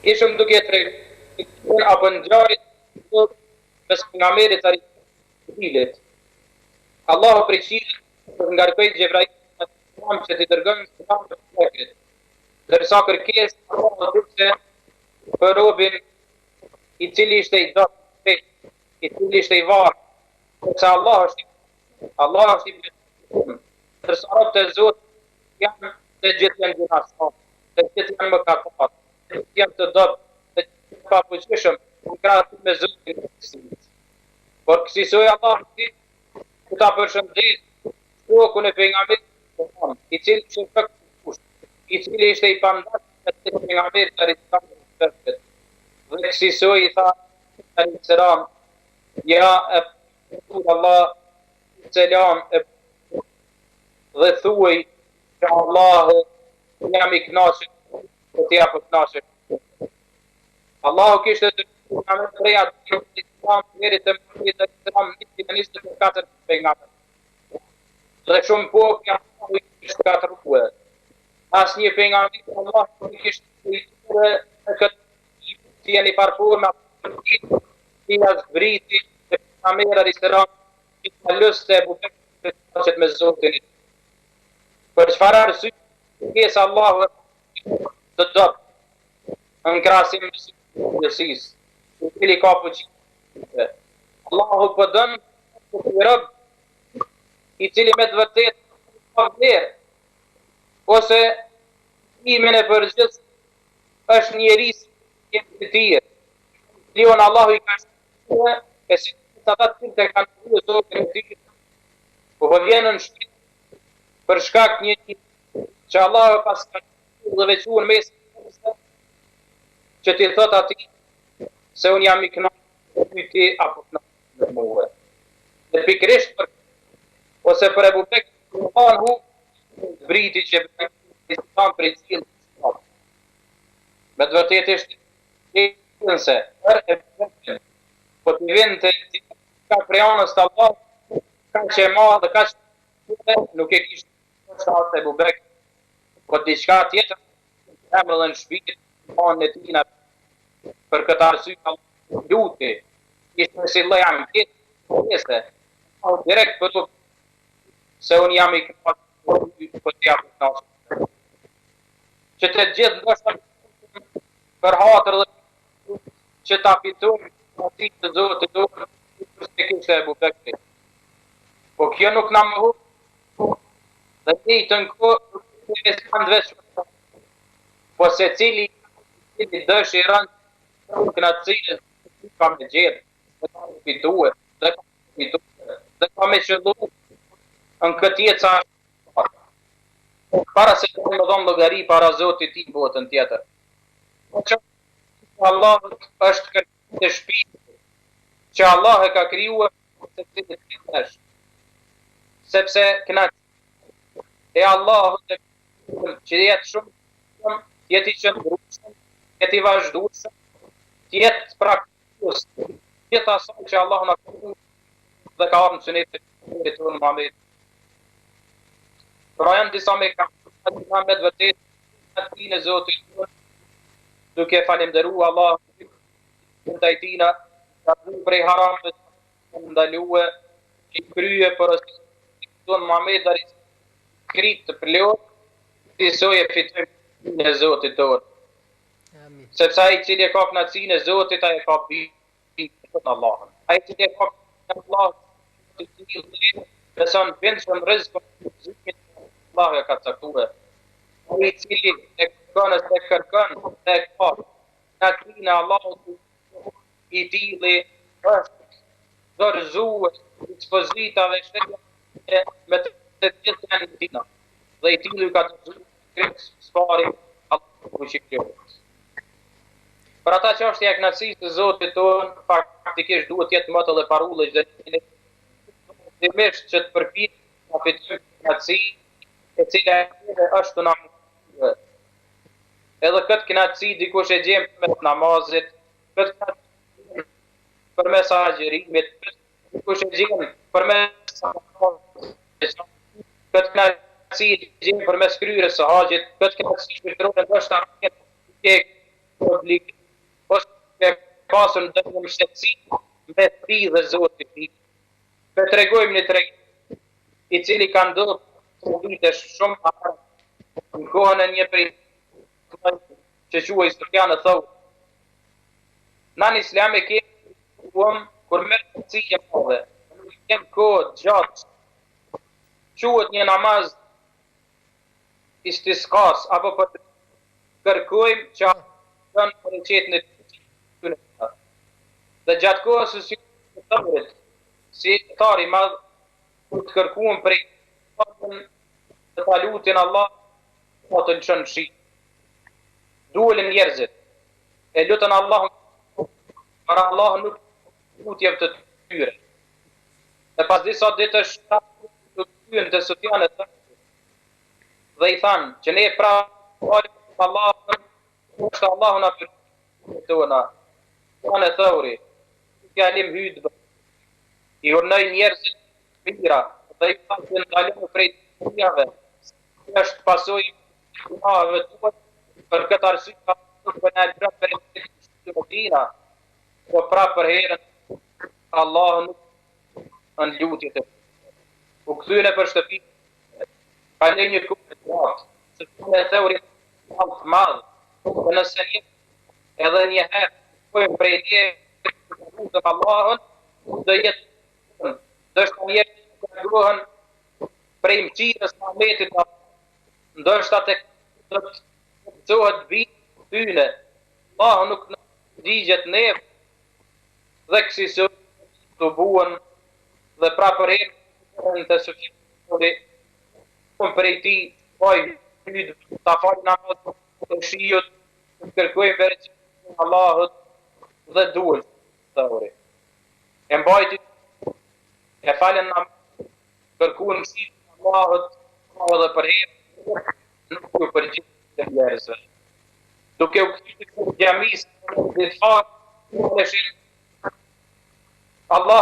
Speaker 2: Ishëm duke treguar apo ngjarit mes pejgamberit sallallahu Allahu prishet ngarkoi Xhebrail që të dërgon selam të Bekrit. Dërsa kërkes Allahu dukse për robin i cili ishte i dashur, i cili ishte i varë, sepse Allah është i besuar. Dërsa robët e Zotit janë të gjithë janë gjinasa, të gjithë janë mëkatar, të gjithë janë të dobët, të gjithë pa fuqishëm në krahasim me Zotin. Por kësaj Allah ku ta përshëndet shokun e pejgamberit, i cili ishte fuqishëm, i cili ishte i pandashur te pejgamberi sallallahu alaihi wasallam. Dhe kësaj i tha alaihi salam, ja Allah selam dhe thuaj që Allah jam i kënaqur të t'ja për kënaqur. Allahu kishte të në preja të islam deri te Muhamedi sallallahu alaihi wasallam 24 pejgamber. Dhe shumë popë janë ishte katëruar. Asnjë pejgamber Allah nuk kishte këtë që janë i parforma i azbriti të pejgamberit sallallahu alaihi wasallam që lëste buket me Zotin. Për çfarë arsye kesa Allahu të dobët në krahasim me Jezus, i cili ka fuqi. Allahu po don të rob i cili me të vërtetë ka vlerë, ose imin e përgjithshëm është njerëz i tillë. Leon Allahu i ka shkuar e si ata të kanë thënë Zotin e tij. Po vjenën për shkak një që Allah pas ka dhe veçuar mes që ti thot ati se unë jam i kënaqur me ty apo kënaqur me mua. Dhe pikërisht për ose për Abu Bekr anhu briti që Islam për cilë me të vërtetë është nëse po të vjen të ka prejanës të Allah ka që e ma dhe ka që nuk e kishtë shatë e Abu Bekr, po diçka tjetër, emrë dhe në shpirit, anë e tina, për këtë arsye, luti, ishte si Allah jam tjetë, direkt për të, se unë jam i këpatu, për t'ja për t'nasë. Që të gjithë ndoshta për hatër dhe që ta fitojnë, në ti të zotë të dorë, për se kishte e Abu Bekri. Po kjo nuk na më hu, dhe ti të nko e s'kandë veç po se cili dëshiron në atë cilës ka me gjithë dhe ka me fitue dhe ka me qëllu në këtë jetë sa para se të më dhomë logari para Zotit ti botën tjetër. Që Allah është kërë të shpitë që Allah e ka kryuar se cilët të është sepse këna e Allah që jetë shumë, jetë i qëndrueshëm, jetë i vazhdueshëm, jetë praktikus, jetë asaj që Allah në kërë dhe ka arë në sunetë të tonë Muhammed. Pra janë disa me ka Muhammed vërtet në tinë e Zotit tonë, duke falemderu Allah në tajtina, ka du prej haramët në ndaluë, që krye për është tonë Muhammed dhe kritë të përlehur, si soje fitojmë në Zotit tonë. Sepse ai cili e ka kënaqësinë e Zotit, ai e ka bijën në Allahun. Ai cili e ka kënaqësinë e Allahut, beson vendshëm rrezikun Allahu e ka caktuar. Ai cili e kërkon e ka, knatësinë e Allahut i tillë është dorëzuar dispozitave shtete me të gjitha janë tina. Dhe i tillë ka dorëzuar spari Allahu që krijohet. Për ata që është e knatësisë të Zotit tonë, faktikisht duhet jetë më të lloparullësh dhe dimisht që të përpiqet të fitojë knatësi e cila është të namazit. Edhe këtë knatësi dikush e gjen përmes namazit, këtë knatësi përmes agjerimit, dikush e gjen përmes këtë knatësi e gjen përmes kryerjes së haxhit, këtë knatësi shpirtërore është e obligim ose pasur në dëmë shtetësi me ti dhe Zotit i. Për të regojmë një treg i cili ka ndodhur të vite shumë parë në kohën e një prej që quaj Sufjan Thauri. Na në Islam e kemi kur merr të e madhe, nuk kem kohë gjatë, quhet një namaz istisqas apo për të kërkojmë që në përqetën e të dhe gjatë kohës së të tëmërit, si tari madhë, të kërkuam prej të talutin Allah, të të nëshën shi. Duhelin njerëzit, e lutën Allah, për Allah nuk lutjev të tyre. Dhe pas disa ditësh, të tyën të Sufjan Thauri, dhe i thanë, që ne pra Allahën, është Allahun a për tona. Sufjan Thauri, fjalim hydbë, i urnoj njerëzit mira, dhe i thanë të ndalojnë prej të mjave, është pasoj gjunaheve tuaj, për këtë arsye ka për në albra për e të Medina, po pra për herën Allah nuk në lutjet e u këthyne për shtëpi, ka një një kumë të gjatë, se të Thauri të madhë, dhe nëse një edhe një herë, pojmë prej një të Allahën, dhe jetë, dhe është një të kërgohen prej mqirës në metit, ndështë atë të qohet bitë tyne, Allahën nuk në digjet neve, dhe kësi së të buën, dhe pra për herë të Sufjan prej ti, poj hydë, ta falë namaz të shijut, të kërkojmë bereqin Allahut dhe duhet Thauri. E mbajti, e falen namaz, kërkuan mësimin Allahut, dhe për herë, nuk u përgjithë të njerëzve. Duke u këthyre gjamisë dhe të farë, Allah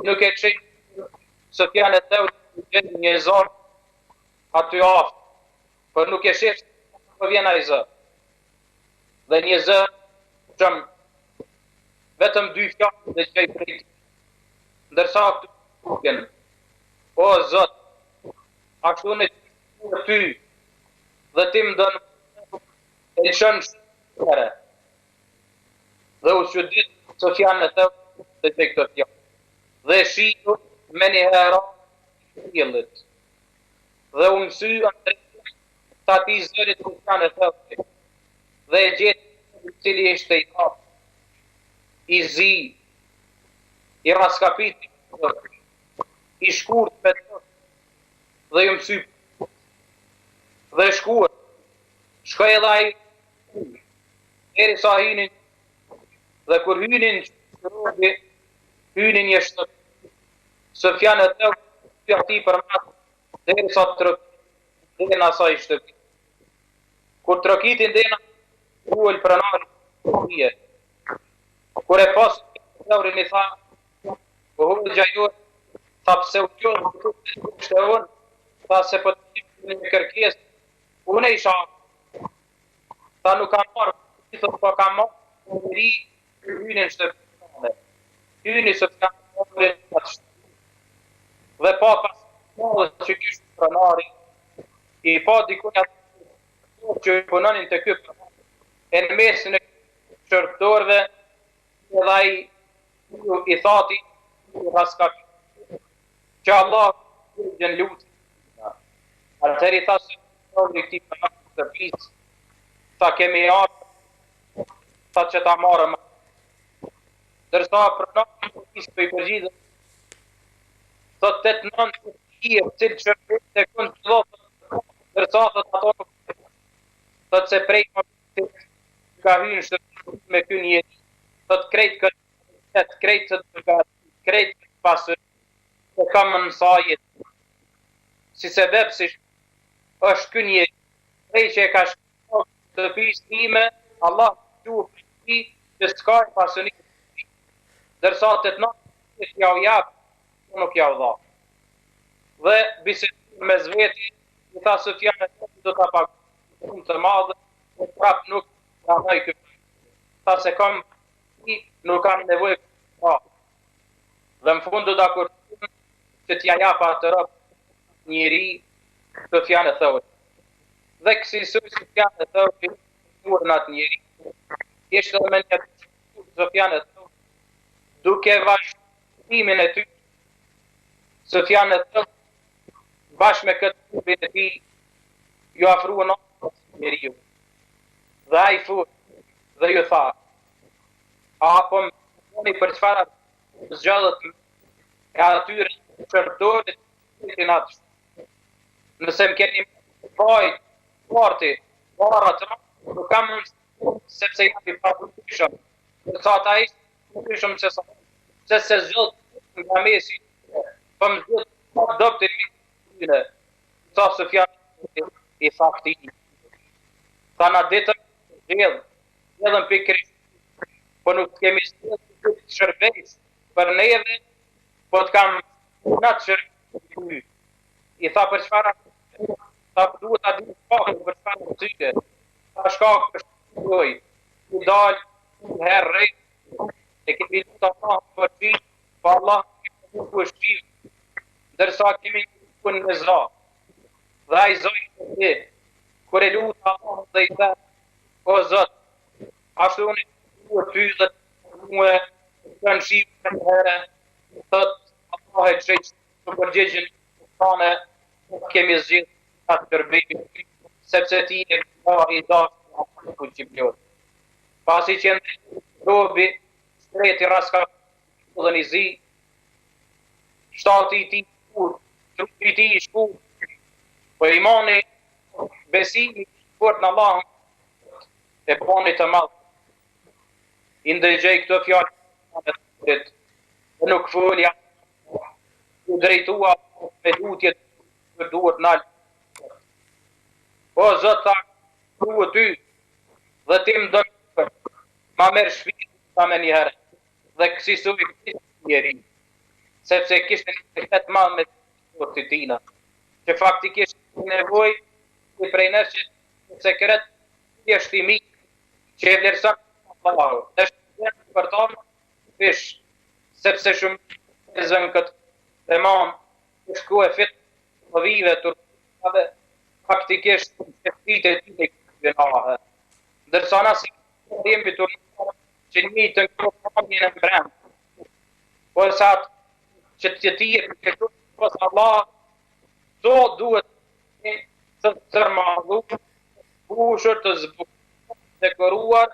Speaker 2: nuk e qenë Sufjan Thauri një zonë aty aftë, për nuk e shefë për vjen a i zë. Dhe një zë, qëmë, vetëm 2 fjallë dhe që i priti. Ndërsa këtu kuken, o Zot, ashtu në ty, dhe ti më dënë, e lëshën shkëre. Dhe u që ditë Sufjan Thauri dhe që i këtë fjallë. Dhe shiu me një hera fjallët. Dhe u mësy në drejtë të ati zërit Sufjan Thauri. Dhe e gjithë cili ishte i hapë, i zi, i raskapit, i shkurt me të, dhe ju mësy, dhe shkurt, shkoj edhe a i, eri sa hynin, dhe kur hynin shkrobi, hynin një shtëpi, Sufjan Thauri, të ati për matë, dhe eri sa të rëkit, dhe në asaj shtëpi. Kur të rëkitin dhe në uëll pranari të kur e pasë Thauri një tha, po hullë gjajur, tha pse u qërë, shte unë, tha se për të një një kërkes, unë e isha, tha nuk kam marë, po kam marë, në ri, hynin shtëpë, hyni së të kam marë në të shtëpë, dhe pa pas mëllë që kishtë pranari, i pa dikunja që i punonin të kjo pranari, e në mesin e qërëtorve, edhe i thati, i raskapi, që Allah gjën lutë. Atëheri tha se në këti për në të plisë, tha kemi arë, sa që ta marrë më. Dërsa për nëmë ishtë për i përgjithë, thot 8-9 kërë cilë që e kënë të dhëtë, dërsa thot ato nuk thot se prej më ka hynë shtë me kënë njeri, thot krejt këtë, krejt të dërgat, krejt të pasër, e kam në sajit, si sebeb si është kënë njeri, prej që e ka shkë të pisë time, Allah që u përgjithë që s'ka e pasënit, dërsa 8-9 që jau japë, nuk jau dha. Dhe bisedin me zveti, i tha Sufjan do të pagu të madhe, dhe prap nuk pranoj këtë. Tha se kam nuk kam nevojë këtë. Dhe në fundu da kur që t'ja japa të rëpë njëri, Sufjan e thëvë. Dhe kësi Sufjan e thëvë, në atë njëri, ishte dhe me një Sufjan e thëvë, duke vazhdimin e ty, Sufjan e thëvë, bashkë me këtë trupin e ti, ju afrua në njeri ju. Dhe a i fut, dhe ju tha, apo më një për çfarë zgjallët e atyre shërdorit të natë. Nëse më keni bajt, parti, parat të nuk kam mund sepse jam i pagushëm. Sa ta ishtë pagushëm se se zgjallët nga mesi, për më zgjallët doktorin sa Sufjan i fakti ta na ditën gjellën pikrisht po nuk kemi shërbejt për neve po të kam natë shërbejt i tha për çfarë ta duhet ta di pak për çfarë tyke ta shkak për shkoj u dalë herë rejt e kemi lutë Allah për ti pa Allah nuk u shqiv dërsa kemi në za, dhe a i zojnë të ti, kër e lutë Allah dhe i dhe, o Zot, ashtu unë i ty dhe të në shqipë të herë, thët Allah e qëjtë të përgjegjën të tane, kemi zgjithë atë përbejmë, sepse ti e i dashë në ku që pljotë. Pasi që në robi, streti raska dhe një zi, shtati ti kur, trupi ti i shku, po imani, besimi, fort në Allahun, e bani të madhë. I ndëgjej këtë fjallë, e nuk folja, u drejtua me lutjet për duhet në alë. O Zot, tha, duhet ty, dhe tim dërë, ma merë shpitë, ta me njëherë, dhe kësisu i kësë njeri, sepse kishtë një këtë madhë me të tina, që faktikisht nevoj i prej nërë që sekret i është i mi që e vlerëson Allahu. Dhe është për tonë fish, sepse shumë e zënë këtë teman, që shku e fitë të vive të rrëve, faktikisht që të ti të këtëve. Dërsa nësi të jemi të rrëve që një të në një në mbrem, po e sa që të ti e këtë pas Allah, do duhet të tërmadhu, bushër të zbukur, dekoruar,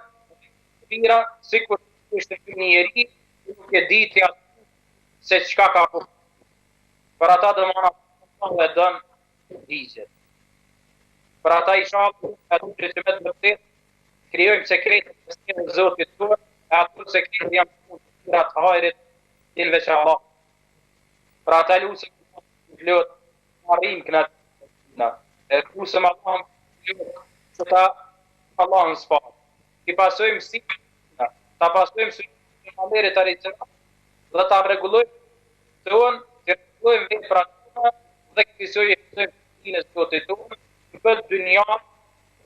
Speaker 2: tira, si kur ishte të njeri, nuk e ditja se qka ka për. Për ata dhe mëna e dënë digjet. Për ata i shalë, e të që me të mërtet, kryojmë sekretet e Zotit të e atë sekretet jam të të hajrit, në veç Allah. Për ata lusë të vlot, marrim këna të e kusëm Allah që ta Allah në spa. Ti pasojmë si, ta pasojmë si në mamerit të rritëna, dhe ta regulojmë të unë, të regulojmë vejtë pra të unë, dhe këtisoj e këtisoj në zotit të unë, në këtë dynjan,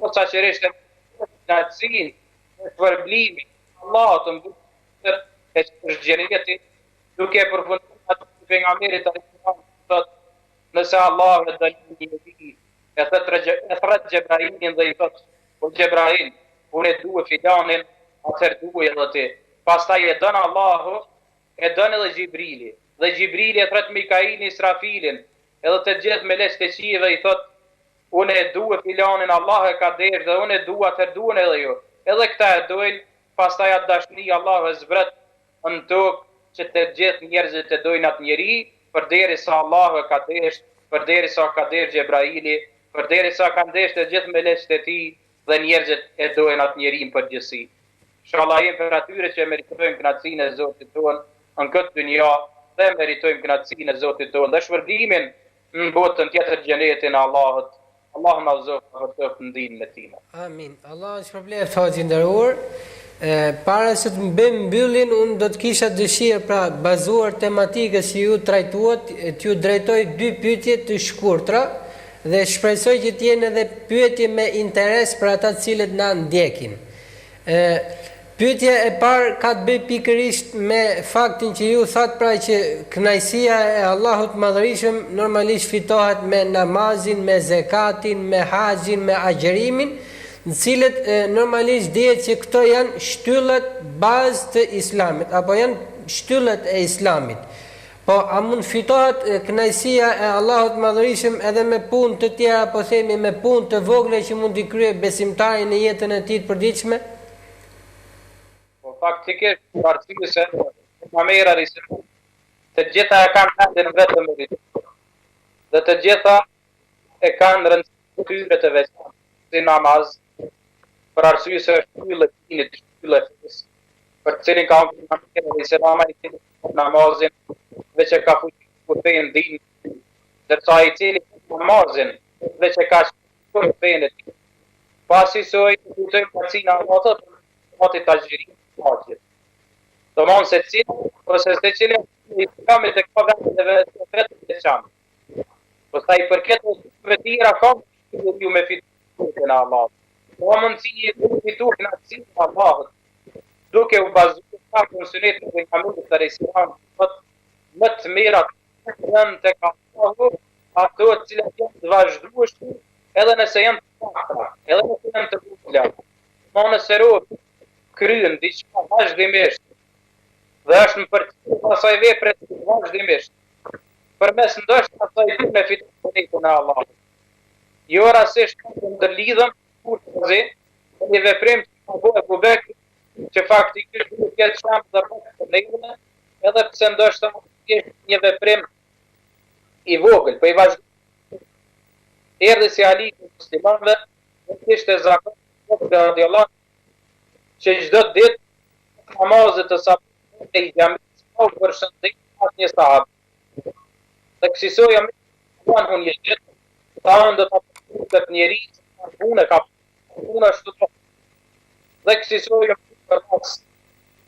Speaker 2: o sa qërështë në atësin, në të vërblimi, Allah të mbërë, e që është gjerjeti, duke përfundu atë të nga merit të rritëna, nëse Allah e dëllin një vijë, e thret Gjebrailin dhe i thot, o Gjebrail, unë e duhe filanin, atër duhe edhe ti. Pastaj e dënë Allahu, e dënë edhe Gjibrili. Dhe Gjibrili e thret Mikailin, Israfilin, edhe të gjithë me lesht e qive i thot, unë e duhe filanin, Allah e ka derë dhe unë e duhe atër duhen edhe jo. Edhe këta e dojnë, pastaj atë dashni Allahu e zbret në tokë që të gjithë njerëzit e dojnë atë njeri, përderisa Allahu e ka desht, përderisa ka desht Gjebraili, përderisa ka desht të gjithë melekët e tij dhe njerëzit e dojnë atë njeri në përgjithësi. Inshallah jemi për atyre që meritojmë kënaqësinë e Zotit tonë në këtë dynja dhe meritojmë kënaqësinë e Zotit tonë dhe shpërblimin në botën tjetër xhenetin e Allahut. Allahu na zot për të ndihmën e tij.
Speaker 1: Amin. Allah është përbleft hoxhi nderuar. Para se të bëjmë mbylljen, unë do të kisha dëshirë pra bazuar tematikës që ju trajtuat, t'ju drejtoj 2 pyetje të shkurtra dhe shpresoj që t'jenë edhe pyetje me interes për ata të cilët na ndjekin. Pyetja e parë ka të bëjë pikërisht me faktin që ju thatë pra që kënaqësia e Allahut Madhërisëm normalisht fitohet me namazin, me zekatin, me haxhin, me agjerimin, në cilët normalisht dihet që këto janë shtyllat bazë të Islamit apo janë shtyllat e Islamit. Po a mund fitohet kënaqësia e Allahut Madhërisëm edhe me punë të tjera, apo themi me punë të vogla që mund t'i kryejë besimtari në jetën e tij të përditshme?
Speaker 2: Faktikisht, arsye se Muhamedi të gjitha e kanë vendin vetëm e tij. Dhe të gjitha e kanë rëndësi tyre të veçantë, si namaz, për arsye se është shtyllë e dinit, shtyllë e fesë, për të cilin ka Muhamedi namazin, veç e ka fuqi kur fenë din, ndërsa i cili namazin, veç e ka shtyllë fenë e tij. Pasi soi lutojmë kënaqësinë e Allahut, moti ta xhirin. Do mund se cilë, ose se cilë i kamit e ka vendit e vetë të qamë. Posta i përket e tira kam, ju me fitur në Allah. Do mund si i fitur në atësinë në Allahët, duke u bazu në funksionetin dhe nga mundë të rejsiran, më të mirat në të ka Allahët, ato cilat janë të vazhdueshme, edhe nëse janë të pakra, edhe nëse janë të vogla. Ma nëse rovë, kryen diçka vazhdimisht dhe është në përcjellje të asaj vepre vazhdimisht përmes ndoshta asaj me fitonin e Allahut. Jo rastisht të ndërlidhem kurrë një veprim që ka Abu Bekri, që faktikisht duhet të ketë shemb dhe për nevojën, edhe pse ndoshta është një veprim i vogël, po i vazhdon. Erdhi si Ali i muslimanëve, ishte zakat radiallahu që çdo ditë namazet të sabahut e i xhamit u përshëndet atë një sahabë. Dhe kësisoj unë një gjithë, ta ndë të apëtë njeri, punë ka punë ashtu të. Dhe kësisoj për mas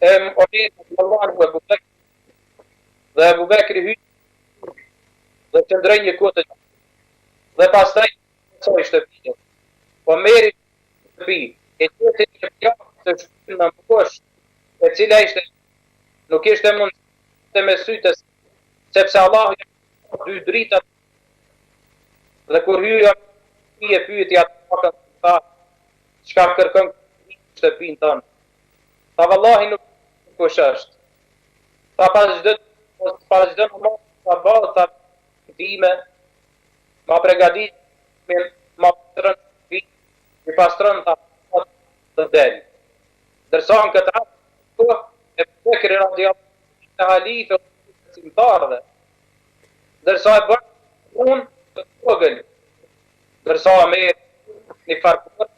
Speaker 2: onet Allahu e Abu Bekri, dhe Abu Bekri hyjë dhe qëndrej një kohë të gjithë. Dhe pastaj soi shtëpinë. Po meri shtëpi, e qëtë një pjakë të shpyrë në mposh, e cila ishte, nuk ishte mund të me sytës, sepse Allah janë 2 dritat, dhe kur hyja e pyeti atë pakën të ta, çka kërkon shtëpinë tonë. Ta vallahi nuk kush është. Ta pas çdo në ta bëllë, ta time, ma pregadit, ma pastrën, i pastrën ta të delë. Dërsa në këtë atë, e Bekri radiallahu të halife të simtarëve, dërsa e bërë unë të vogël, dërsa me një farkër,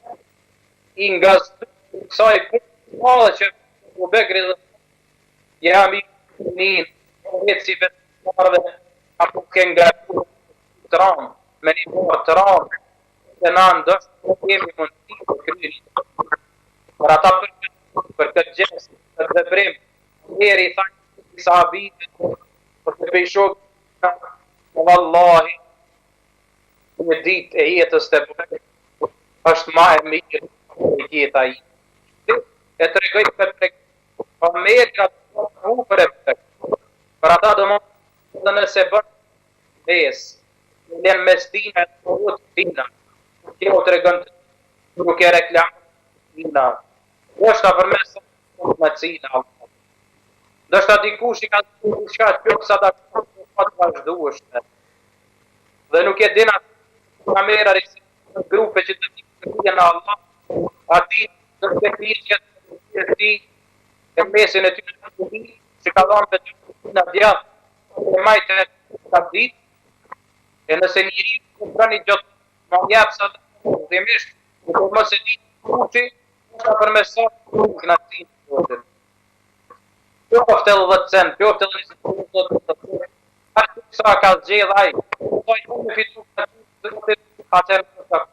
Speaker 2: i nga zdu kësaj punë madhe që Abu Bekri dhe jam i njën, jetë si vetë apo kënë nga të ramë, me një morë të ramë, dhe na ndështë të kemi mundësi të kryeni. Për ata për këtë gjesë, për të veprim, njeri i thajnë i sahabite, për të pejshok, vallahi, një ditë e jetës të bërë, është ma e mirë e jeta i. E të regoj për të regoj, për merë ka të mu për e për. Për ata do më dhe nëse bërë besë, në lënë mestina e të rrët tina, kjo të regën të nuk e reklamë tina. Dështë ta përmes me cina. Dështë ta dikush i ka të shka të kjo sa da këtë të vazhdueshme. Dhe nuk e dina kamera risi grupe që të të në Allah, ati të të kërë që të ti e mesin e ty në të ti, që ka dhonë të ty në djathë e majtë e të ditë, e nëse njëri të prani gjotë më njëpë sa të dhimisht, në të mos e ditë kuqi, është përmesat të knatësin të vëtën. Pjoftë edhe 10 cent, pjoftë edhe 20 cent, arë sa ka zgjedh ai, po ai me fitu atëherë të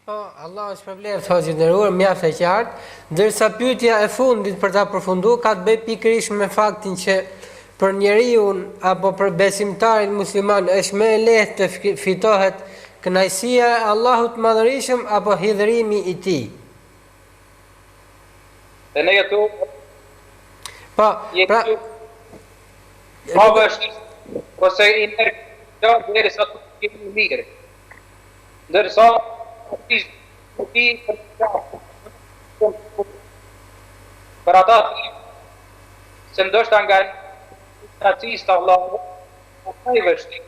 Speaker 1: Po, Allah është përbleft, hoxhë i nderuar, mjaft e qartë, ndërsa pyetja e fundit për ta përfunduar ka të bëjë pikërisht me faktin që për njeriu apo për besimtarin musliman është më e lehtë të fitohet kënaqësia e Allahut Madhërisëm apo hidhërimi i tij.
Speaker 2: dhe ne jetu
Speaker 1: Po, pra
Speaker 2: është ose i nërë dheri sa të kemi mirë. Ndërsa për ata se ndoshta nga nacista Allahu ata i vështi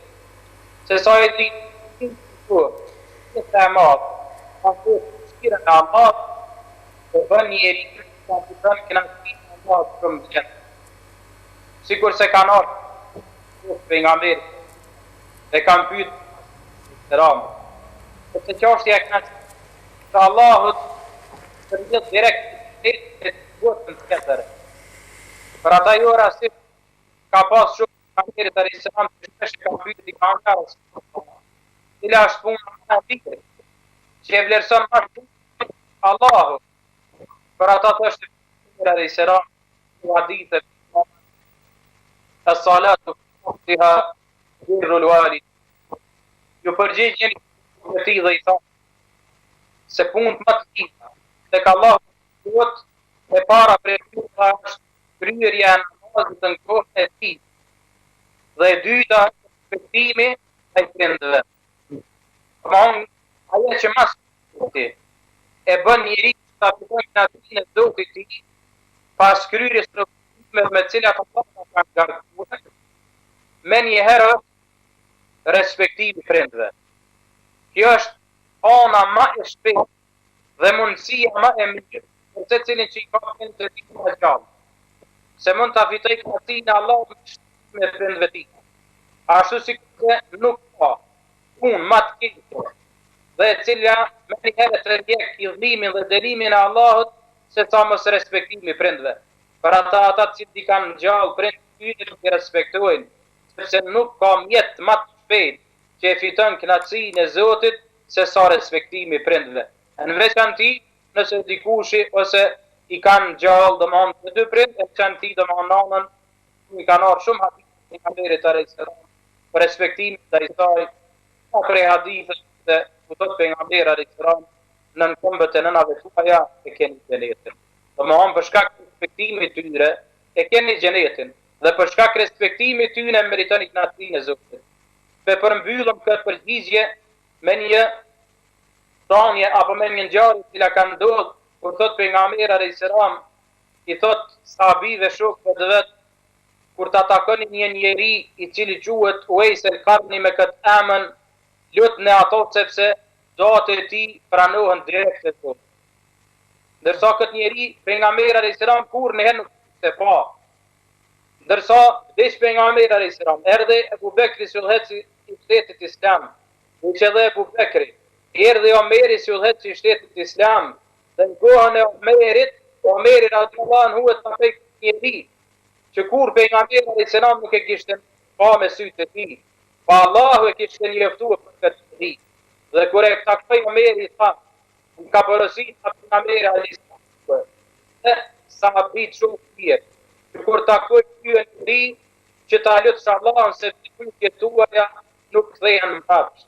Speaker 2: se sa e di të të amat a të shkira në amat të bën njeri të të bën kënaqësinë e amat për më gjithë sikur se kanë orë për nga mirë dhe kanë pyet të ramë sepse çështja e kënaqësisë të Allahut për gjithë direkt të votën të tjetër. Për ata jo rastisht ka pas shumë kamerit të rrisëram të shpesh ka pyet i kankarës. Cila është puna më e mirë që e vlerëson më shumë Allahu. Për ata të është të rrisëram të hadithe as-salatu fiha birrul walid. Ju përgjigjen e tij dhe i thonë se punët më të tilla tek Allahu duhet e para për tyra është kryerja e namazit në kohën e tij. Dhe e dyta respektimi ai prindërve. Domthon ajo që mas e bën njeriu ta fitojë kënaqësinë e Zotit të tij pas kryerjes së obligimeve me të cilat Allah ka garantue. Me njëherë respektimi prindërve. Kjo është ana më e shpejtë dhe mundësia më e mirë për se cilin që i ka kënë të ti në gjallë. Se mund të fitoj kënaqësinë e Allahut me prindëve tij. Ashtu si që nuk ka punë më të keqe dhe e cila me njëherë të ndjek hidhlimin dhe dënimin e Allahut se sa mos respektimi prindëve. Për ata që i kanë gjallë prindërit të respektojnë, sepse nuk ka mjet më të shpejtë që e fiton kënaqësinë e Zotit se sa respektimi prindëve. Në veçanti nëse dikushi ose i kanë gjallë domthon të dy prind, e veçanti domthon nanën i kanë marrë shumë hadithe të pejgamberit alayhiselam për respektimin ndaj saj, pa për hadithe se u thot pejgamberi alayhiselam nën këmbët e nënave tuaja e keni xhenetin. Domthon për shkak të respektimit të tyre e keni xhenetin dhe për shkak të respektimit të tyre meritoni kënaqësinë e Zotit. Përmbyllëm këtë përgjigje me një thonje apo me një ngjarje që ka ndodhur kur thot pejgamberi alayhiselam i thot sahabive shokëve të vet kur ta takoni një njeri i cili quhet Uwais el-Qarni me këtë emër lutni ato sepse doat e tij pranohen direkt te Zoti. Ndërsa këtë njeri pejgamberi alayhiselam kurrë nuk e pa. Ndërsa desh pejgamberi alayhiselam erdhi Abu Bekri sulheci i shtetit islam, që edhe Abu Bekri erdhi Omeri sulheci i shtetit islam, dhe në kohën e Omeri radhiyallahu anhu e ta pek njeri që kur pejgamberi alayhiselam nuk e kishte pa me sytë e tij, pa Allahu e kishte njoftuar për këtë njeri. Dhe kur e taktoi Omeri tha, në ka porositur pejgamberi alayhiselam. Sahabit shumë mirë, që kur takoi ky njeri që ta lutsh Allahun se pyetjet tuaja nuk kthehen në hapsh.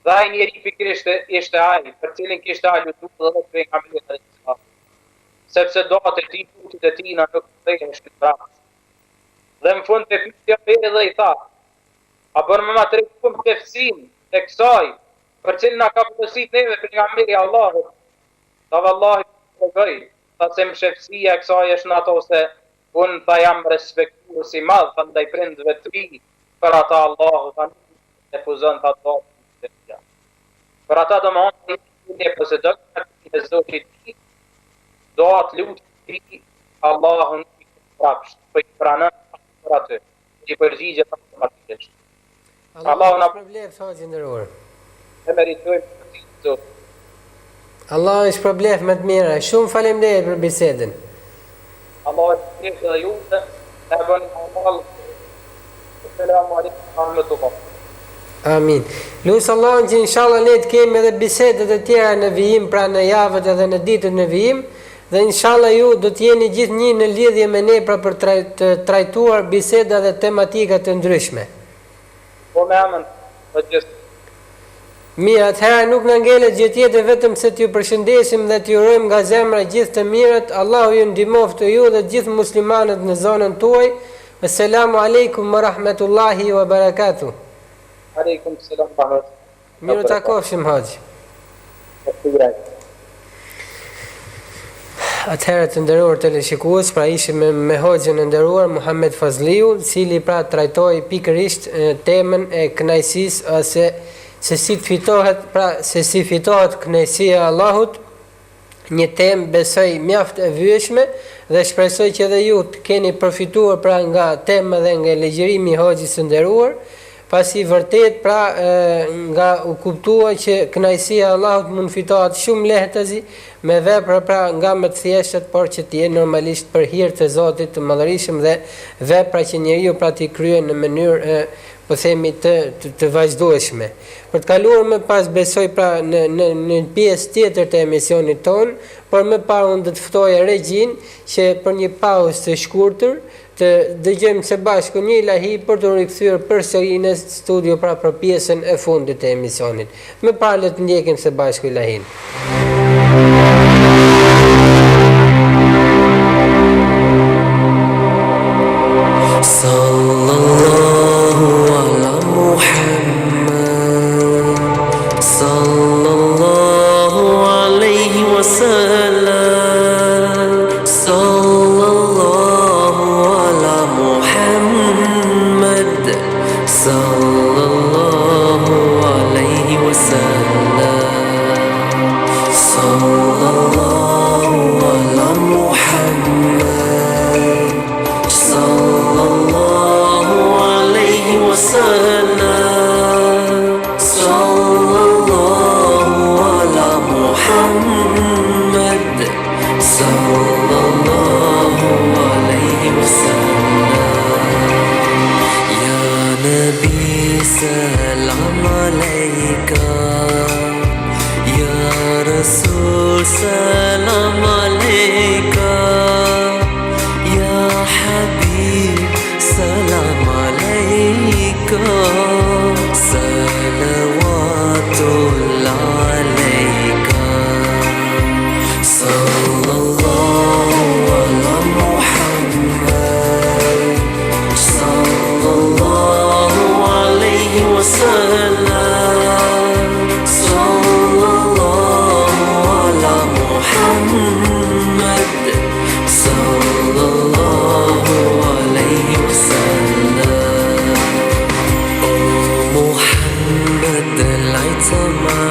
Speaker 2: Dhe ai njeri pikërisht ishte ai, për cilin kishte lutur edhe pejgamberi alayhiselam. Sepse doat e tij, putit e tij nuk kthehen në hapsh. Dhe në fund të pyetja dhe i tha, a bën më treguam tefsin e kësaj, për cilin na ka porositur neve pejgamberi Allahut. Tha vallahi tregoj, tha se mshefësia e kësaj është në ato se unë tha jam respektuar si madh tha ndaj prindëve të mi, për ata Allahu tha e fuzon tha do. Për ata domthon ne posedon e Zotit ti, do atë lutë ti, Allahun i prapsht, për i pranan për atë, i përgjigje të partish.
Speaker 1: Allah është problem, hoxhë nderuar.
Speaker 2: E meritojmë për ti, Zot.
Speaker 1: Allah është problem më të mira. Shumë faleminderit për bisedën.
Speaker 2: Allah është shpirë dhe juve, e bënë Allah. Selamu alaikum wa rahmatullah.
Speaker 1: Amin. Lusë Allahun që inshallah ne të kemi edhe bisedet e tjera në vijim, pra në javët edhe në ditët në vijim, dhe inshallah ju do të jeni gjithë një në lidhje me ne pra për të trajtuar biseda dhe tematika të ndryshme.
Speaker 2: Po me amën të gjithë.
Speaker 1: Mirë, atëherë nuk në ngelet gjë tjetër vetëm se t'ju përshëndesim dhe t'ju urojmë nga zemra gjithë të mirët. Allahu ju ndihmoftë ju dhe gjithë muslimanët në zonën tuaj. Assalamu alaikum wa rahmatullahi wa barakatuh.
Speaker 2: Aleikum selam wa rahmatullah.
Speaker 1: Mirë takofshim hoxh. Atëherë të nderuar teleshikues, pra ishim me hoxhën e nderuar Muhammed Fazliu, i cili pra trajtoi pikërisht temën e kënaqësisë ose se si fitohet kënaqësia e Allahut, një temë besoj mjaft e vyeshme dhe shpresoj që edhe ju të keni përfituar pra nga tema dhe nga legjërimi i hoxhës së nderuar, pasi vërtet pra nga u kuptua që kënaqësia e Allahut mund fitohet shumë lehtësi me vepra pra nga më të thjeshtat, por që të jenë normalisht për hir të Zotit të Madhërisëm dhe vepra që njeriu pra t'i kryen në mënyrë po themi të vazhdueshme. Për të kaluar më pas besoj pra në pjesë tjetër të emisionit ton, por më parë unë do të ftoj regjin që për një pauzë të shkurtër të dëgjojmë së bashku një ilahi për të rikthyer përsëri në studio pra për pjesën e fundit të emisionit. Më parë le të ndjekim së bashku ilahin.
Speaker 3: Muhammad, lights on my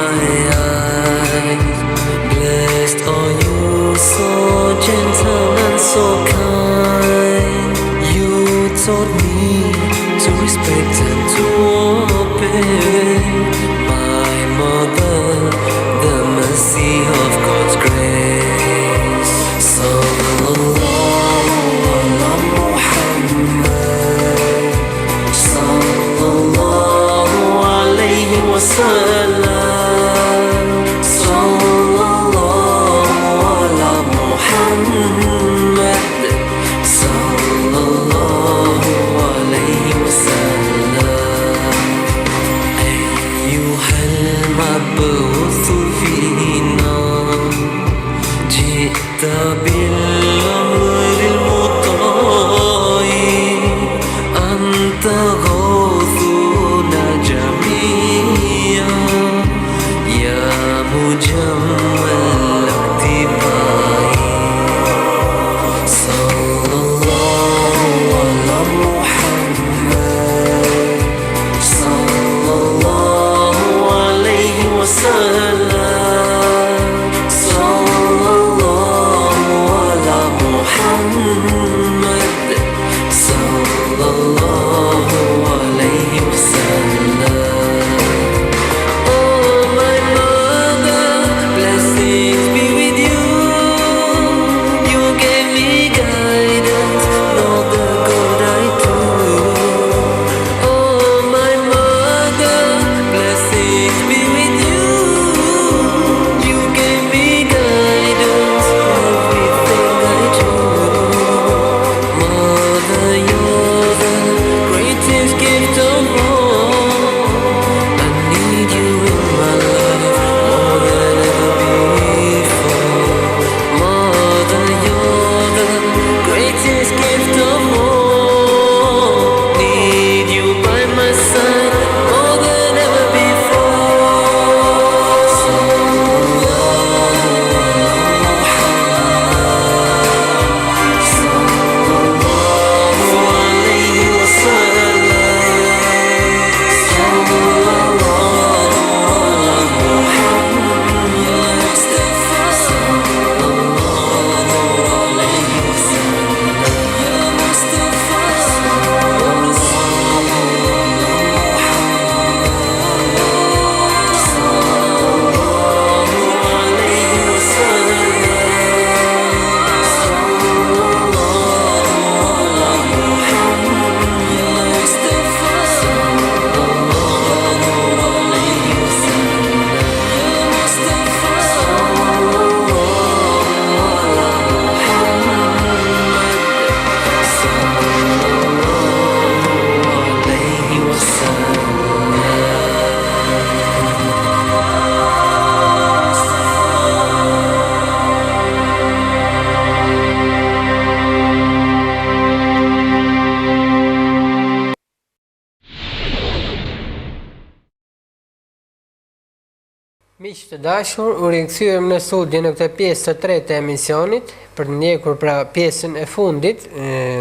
Speaker 1: Miq të dashur, u rikthyem në studio në këtë pjesë të tretë të emisionit për të ndjekur pra pjesën e fundit,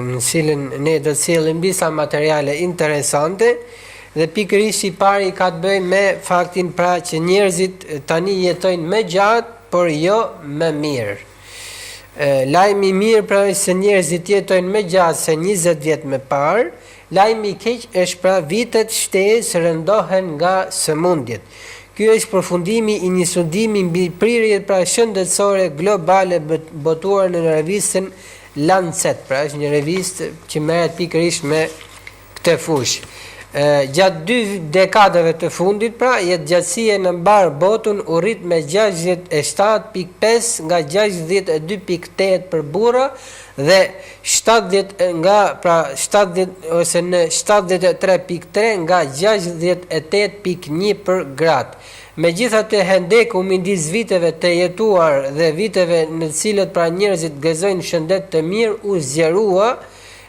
Speaker 1: në cilën ne do të sjellim disa materiale interesante dhe pikërisht i pari ka të bëjë me faktin pra që njerëzit tani jetojnë më gjatë, por jo më mirë. Lajmi i mirë pra se njerëzit jetojnë më gjatë se 20 vjet më parë, lajmi i keq është pra vitet shtesë rëndohen nga sëmundjet. Ky është përfundimi i një studimi mbi prirjet pra shëndetësore globale botuar në revistën Lancet, pra është një revistë që merret pikërisht me këtë fushë. Gjatë 2 dekadave të fundit, pra jetëgjatësia në mbar botën u rrit me 67.5 nga 62.8 për burra dhe 70 ose në 73.3 nga 68.1 për gratë. Megjithatë, hendeku midis viteve të jetuar dhe viteve në të cilët pra njerëzit gëzojnë shëndet të mirë u zgjerua,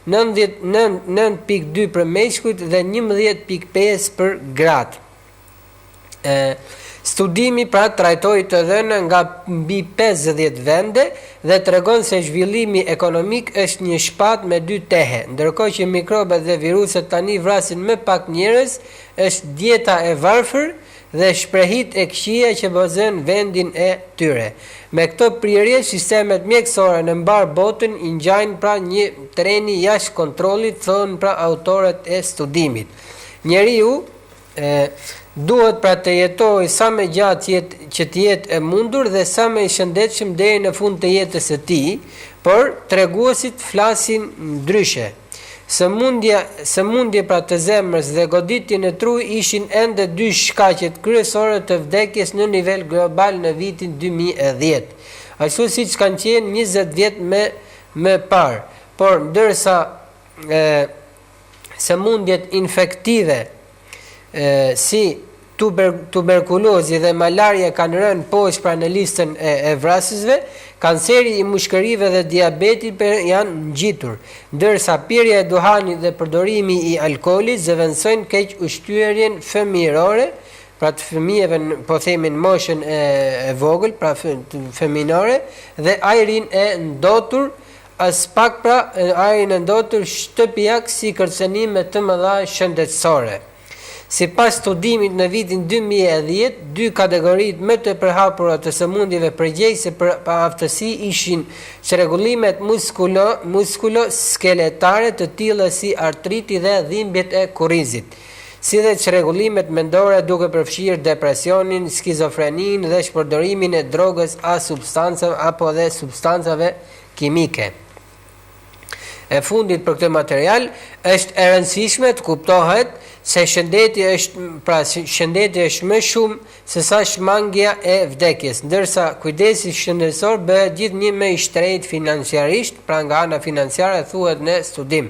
Speaker 1: 9.2 për meshkujt dhe 11.5 për gratë. Studimi pra trajtoi të dhëna nga mbi 50 vende dhe tregon se zhvillimi ekonomik është një shpatë me 2 tehe, ndërkohë që mikrobet dhe viruset tani vrasin më pak njerëz, është dieta e varfër dhe shprehit e këqija që bazojnë vendin e tyre. Me këto prirje, sistemet mjekësore në mbar botën i ngjajnë pra një treni jashtë kontrollit, thonë pra autorët e studimit. Njeriu duhet pra të jetojë sa më gjatë që të jetë e mundur dhe sa më i shëndetshëm deri në fund të jetës së tij, por treguesit flasin ndryshe. Sëmundje pra të zemrës dhe goditje në tru ishin ende 2 shkaqet kryesore të vdekjes në nivel global në vitin 2010, ashtu siç kanë qenë 20 vjet më parë. Por ndërsa sëmundjet infektive si tuberkulozi dhe malaria kanë rënë poshtë pra në listën e vrasësve, kanceri i mushkërive dhe diabeti janë ngjitur, ndërsa pirja e duhanit dhe përdorimi i alkoolit zëvendësojnë keq ushqyerjen fëmijërore, pra të fëmijëve po themin moshën e vogël, pra fëminore, dhe ajrin e ndotur, as pak pra ajrin e ndotur shtëpiak si kërcënime të mëdha shëndetësore. Sipas studimit në vitin 2010, 2 kategoritë më të përhapura të sëmundjeve përgjegjëse për aftësi ishin çrregullimet muskuloskeletare të tilla si artriti dhe dhimbjet e kurrizit, si dhe çrregullimet mendore duke përfshirë depresionin, skizofreninë dhe shpërdorimin e drogës apo dhe substancave kimike. E fundit për këtë material është e rëndësishme të kuptohet se shëndeti është më shumë se sa shmangja e vdekjes, ndërsa kujdesi shëndetësor bëhet gjithnjë më i shtrenjtë financiarisht, pra nga ana financiare thuhet në studim.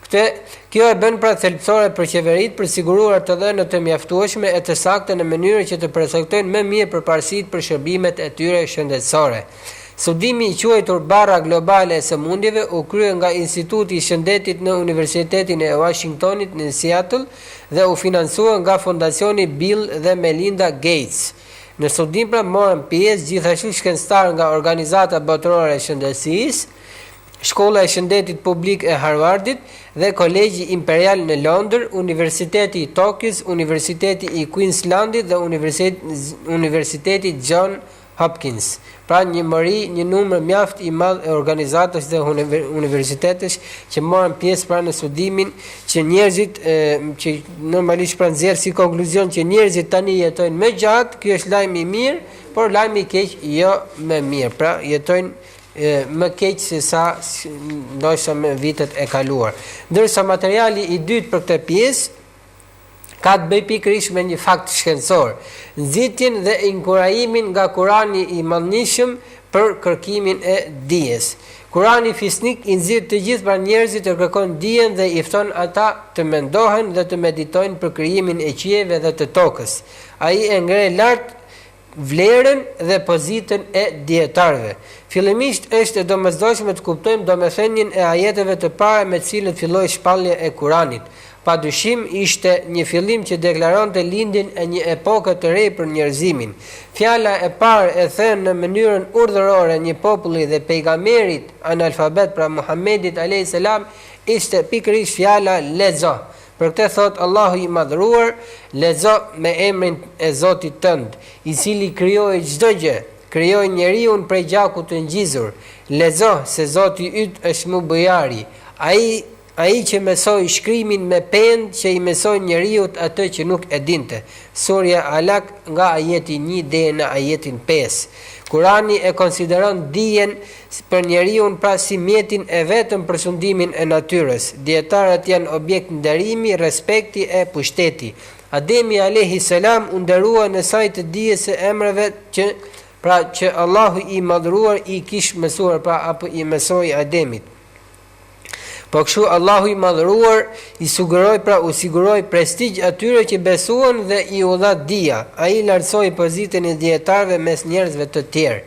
Speaker 1: Kjo e bën pra thelbësore për qeveritë për siguruar të dhënat të mjaftueshme e të sakta në mënyrë që të përcaktojnë më mirë përparësitë për shërbimet e tyre shëndetësore. Studimi i quajtur Barra Globale e Sëmundjeve u krye nga Instituti i Shëndetit në Universitetin e Washingtonit në Seattle dhe u financua nga Fondacioni Bill dhe Melinda Gates. Në studim pra morën pjesë gjithashtu shkencëtarë nga Organizata Botërore e Shëndetësisë, Shkolla e Shëndetit Publik e Harvardit dhe Kolegji Imperial në Londër, Universiteti i Tokios, Universiteti i Queenslandit dhe Universiteti John Hopkins. Pra një numër mjaft i madh e organizatës dhe universitetesh që morën pjesë pra në studimin që njerëzit që normalisht pra nxjerr si konkluzion që njerëzit tani jetojnë më gjatë, ky është lajmi i mirë, por lajmi i keq jo më mirë. Pra jetojnë më keq se sa ndoshta me vitet e kaluar. Ndërsa materiali i dytë për këtë pjesë ka të bëjë pikërisht me një fakt shkencor, nxitjen dhe inkurajimin nga Kurani i Madhënishëm për kërkimin e dijes. Kurani fisnik i nxjerr të gjithë pra njerëzit të kërkojnë dijen dhe i fton ata të mendohen dhe të meditojnë për krijimin e qiejve dhe të tokës. Ai e ngre lart vlerën dhe pozitën e dietarëve. Fillimisht është e domosdoshme të kuptojmë domethënien e ajeteve të para me të cilët filloi shpallja e Kuranit. padyshim ishte një fillim që deklaronte lindjen e një epoke të re për njerëzimin. Fjala e parë e thënë në mënyrën urdhërore një populli dhe pejgamberit analfabet pra Muhammedit alayhis salam ishte pikërisht fjala lexo. Për këtë thot Allahu i madhruar, lexo me emrin e Zotit tënd, i cili krijoi çdo gjë, krijoi njeriu prej gjakut të ngjizur. Lexo se Zoti yt është mubujari, ai që mësoi shkrimin me pend që i mësoi njeriu atë që nuk e dinte. Surja Alaq nga ajeti 1 deri në ajetin 5. Kurani e konsideron dijen për njeriu pra si mjetin e vetëm për sundimin e natyrës. Dietarët janë objekt nderimi, respekti e pushteti. Ademi alayhis salam u nderua në saj të dijes së emrave që Allahu i madhruar i kishte mësuar apo i mësoi Ademit. Po kështu Allahu i madhruar i u siguroi prestigj atyre që besuan dhe i u dha dija. Ai lartësoi pozitën e dietarëve mes njerëzve të tjerë.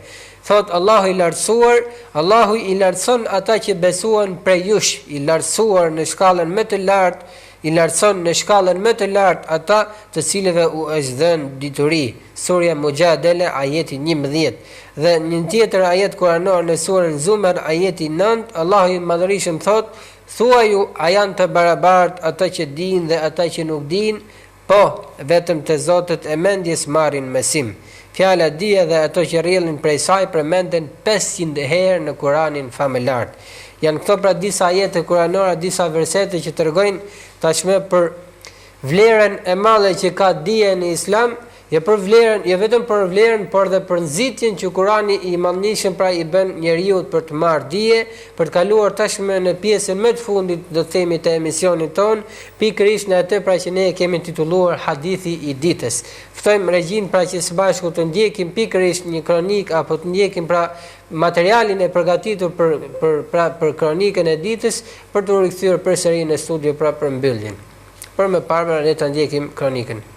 Speaker 1: Thot Allahu i lartësuar, Allahu i lartëson ata që besuan prej jush, i lartësuar në shkallën më të lartë, i lartëson në shkallën më të lartë ata të cilëve u është dhënë dituri. Surja Mujadele ajeti 11. Dhe një tjetër ajet kuranor në surën Zumar ajeti 9, Allahu i madhërisëm thot: thuaju, a janë të barabartë ata që dinë dhe ata që nuk dinë? Po, vetëm të Zotët e mendjes marrin mësim. Fjala dija dhe ato që rrjedhin prej saj përmenden 500 herë në Kuranin famëlar. Janë këto pra disa ajete kuranore, disa versete që tregojnë tashmë për vlerën e madhe që ka dija në Islam, jo vetëm për vlerën, por dhe për nxitjen që Kurani i madhërisëm pra i bën njeriu për të marrë dije, për të kaluar tashmë në pjesën më të fundit do të themi të emisionit ton, pikërisht në atë pra që ne e kemi titulluar Hadithi i ditës. Ftojmë regjin pra që së bashku të ndjekim pikërisht një kronik apo të ndjekim pra materialin e përgatitur për kronikën e ditës për të rikthyer përsëri në studio pra për mbylljen. Por më parë le ta ndjekim kronikën.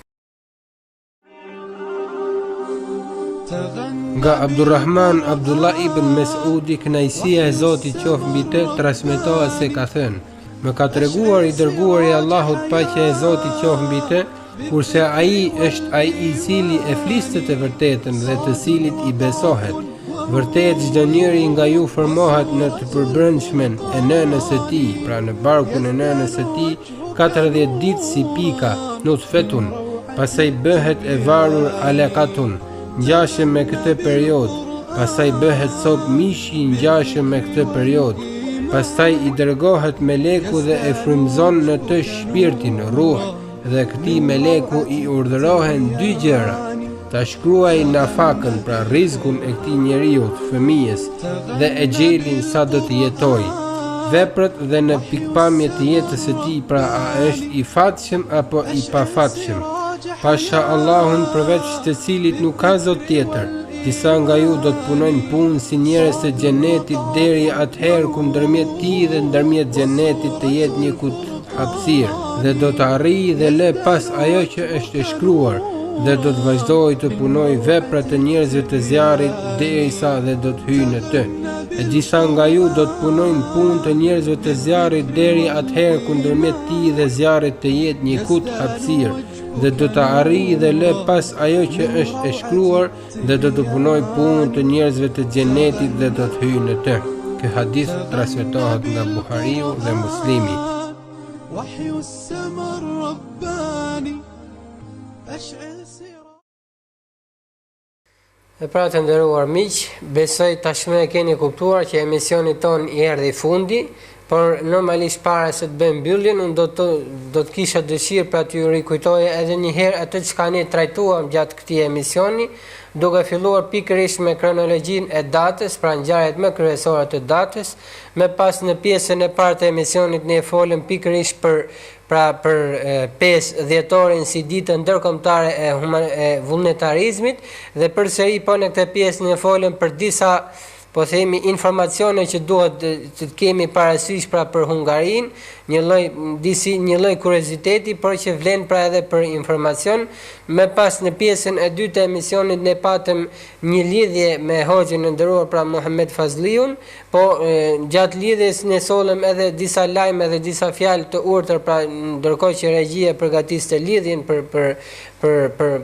Speaker 1: Nga Abdurrahman Abdullah ibn Mesudi, kënaqësia e Zotit qoftë mbi të, transmetohet se ka thënë: më ka treguar i dërguari i Allahut, paqja e Zotit qoftë mbi të, kurse ai është ai i cili e flisë të vërtetën dhe të cilit i besohet. Vërtet çdo njeri nga ju formohet në të përbrendshmën e nënës së tij, pra në barkun e nënës së tij, 40 ditë si pika, nutfetun, pastaj bëhet e varur alaqatun, ngjashëm me këtë periudhë, pastaj bëhet cop mishi ngjashëm me këtë periudhë, pastaj i dërgohet meleku dhe e frymëzon në të shpirtin, ruh, dhe këtij meleku i urdhërohen 2 gjëra: ta shkruaj nafakën, pra rrezikun e këtij njeriu, fëmijës, dhe e gjelin sa do të jetojë, veprat dhe në pikpamje të jetës së tij, pra a është i fatshëm apo i pafatshëm. Pasha Allahun përveç të cilit nuk ka zot tjetër, disa nga ju do të punojnë punë si njerëz të xhenetit deri atëherë ku ndërmjet tij dhe ndërmjet xhenetit të jetë një hapësirë, dhe do të arrijë dhe lë pas ajo që është e shkruar, dhe do të vazhdojë të punojë veprat e njerëzve të zjarrit derisa dhe do të hyjë në të. E disa nga ju do të punojnë punë të njerëzve të zjarrit deri atëherë ku ndërmjet tij dhe zjarrit të jetë një hapësirë, dhe do të arrijë dhe lë pas ajo që është e shkruar, dhe do të punojë punë të njerëzve të xhenetit dhe do të hyjë në të. Ky hadith transmetohet nga Buhariu dhe Muslimi. E pra të nderuar miq, besoj tashmë e keni kuptuar që emisioni ton i erdhi fundi, por normalisht para se të bëjmë mbylljen, unë do të kisha dëshirë pra t'ju rikujtoja edhe një herë atë çka ne trajtuam gjatë këtij emisioni, duke filluar pikërisht me kronologjinë e datës, pra ngjarjet më kryesore të datës, më pas në pjesën e parë të emisionit ne folëm pikërisht për 5 dhjetorin si ditën ndërkombëtare e vullnetarizmit, dhe përsëri po në këtë pjesë ne folëm për disa po themi informacione që duhet të kemi parasysh pra për Hungarinë, një lloj kurioziteti, por që vlen pra edhe për informacion. Më pas në pjesën e dytë të emisionit ne patëm një lidhje me hoxhin e nderuar pra Muhammed Fazliun, po gjatë lidhjes ne solëm edhe disa lajme dhe disa fjalë të urtër, pra ndërkohë që regjia përgatiste lidhjen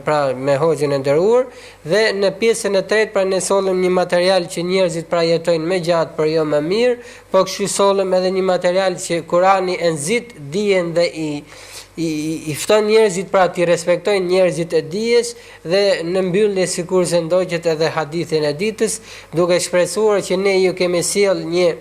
Speaker 1: pra me hoxhin e nderuar, dhe në pjesën e tretë pra ne solëm një material që njerëzit pra jetojnë më gjatë për jo më mirë, po kështu solëm edhe një material që Kurani e nxit dijen dhe i fton njerëzit pra t'i respektojnë njerëzit e dijes, dhe në mbyllje sikurse ndoqet edhe hadithin e ditës, duke shpresuar që ne ju kemi sjell një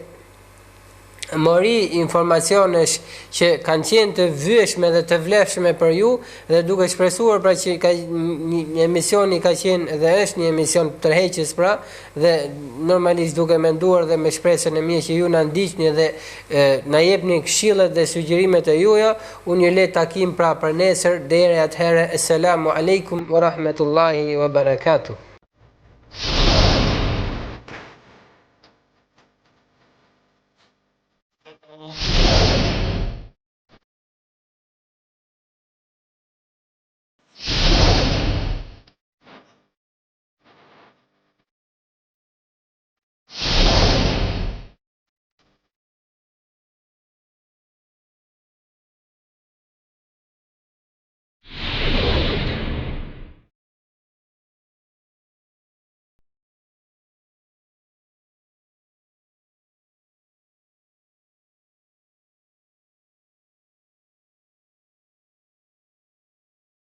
Speaker 1: mori informacionesh që kanë qenë të vyeshme dhe të vlefshme për ju, dhe duke shpresuar pra që një emisioni ka qenë dhe është një emision tërheqës pra, dhe normalisht duke menduar dhe me shpresën e mia që ju na ndiqni dhe na jepni këshillet dhe sugjerimet e juaja, unë ju le takim pra për nesër, deri atëherë, assalamu alaikum wa rahmatullahi wa barakatuh.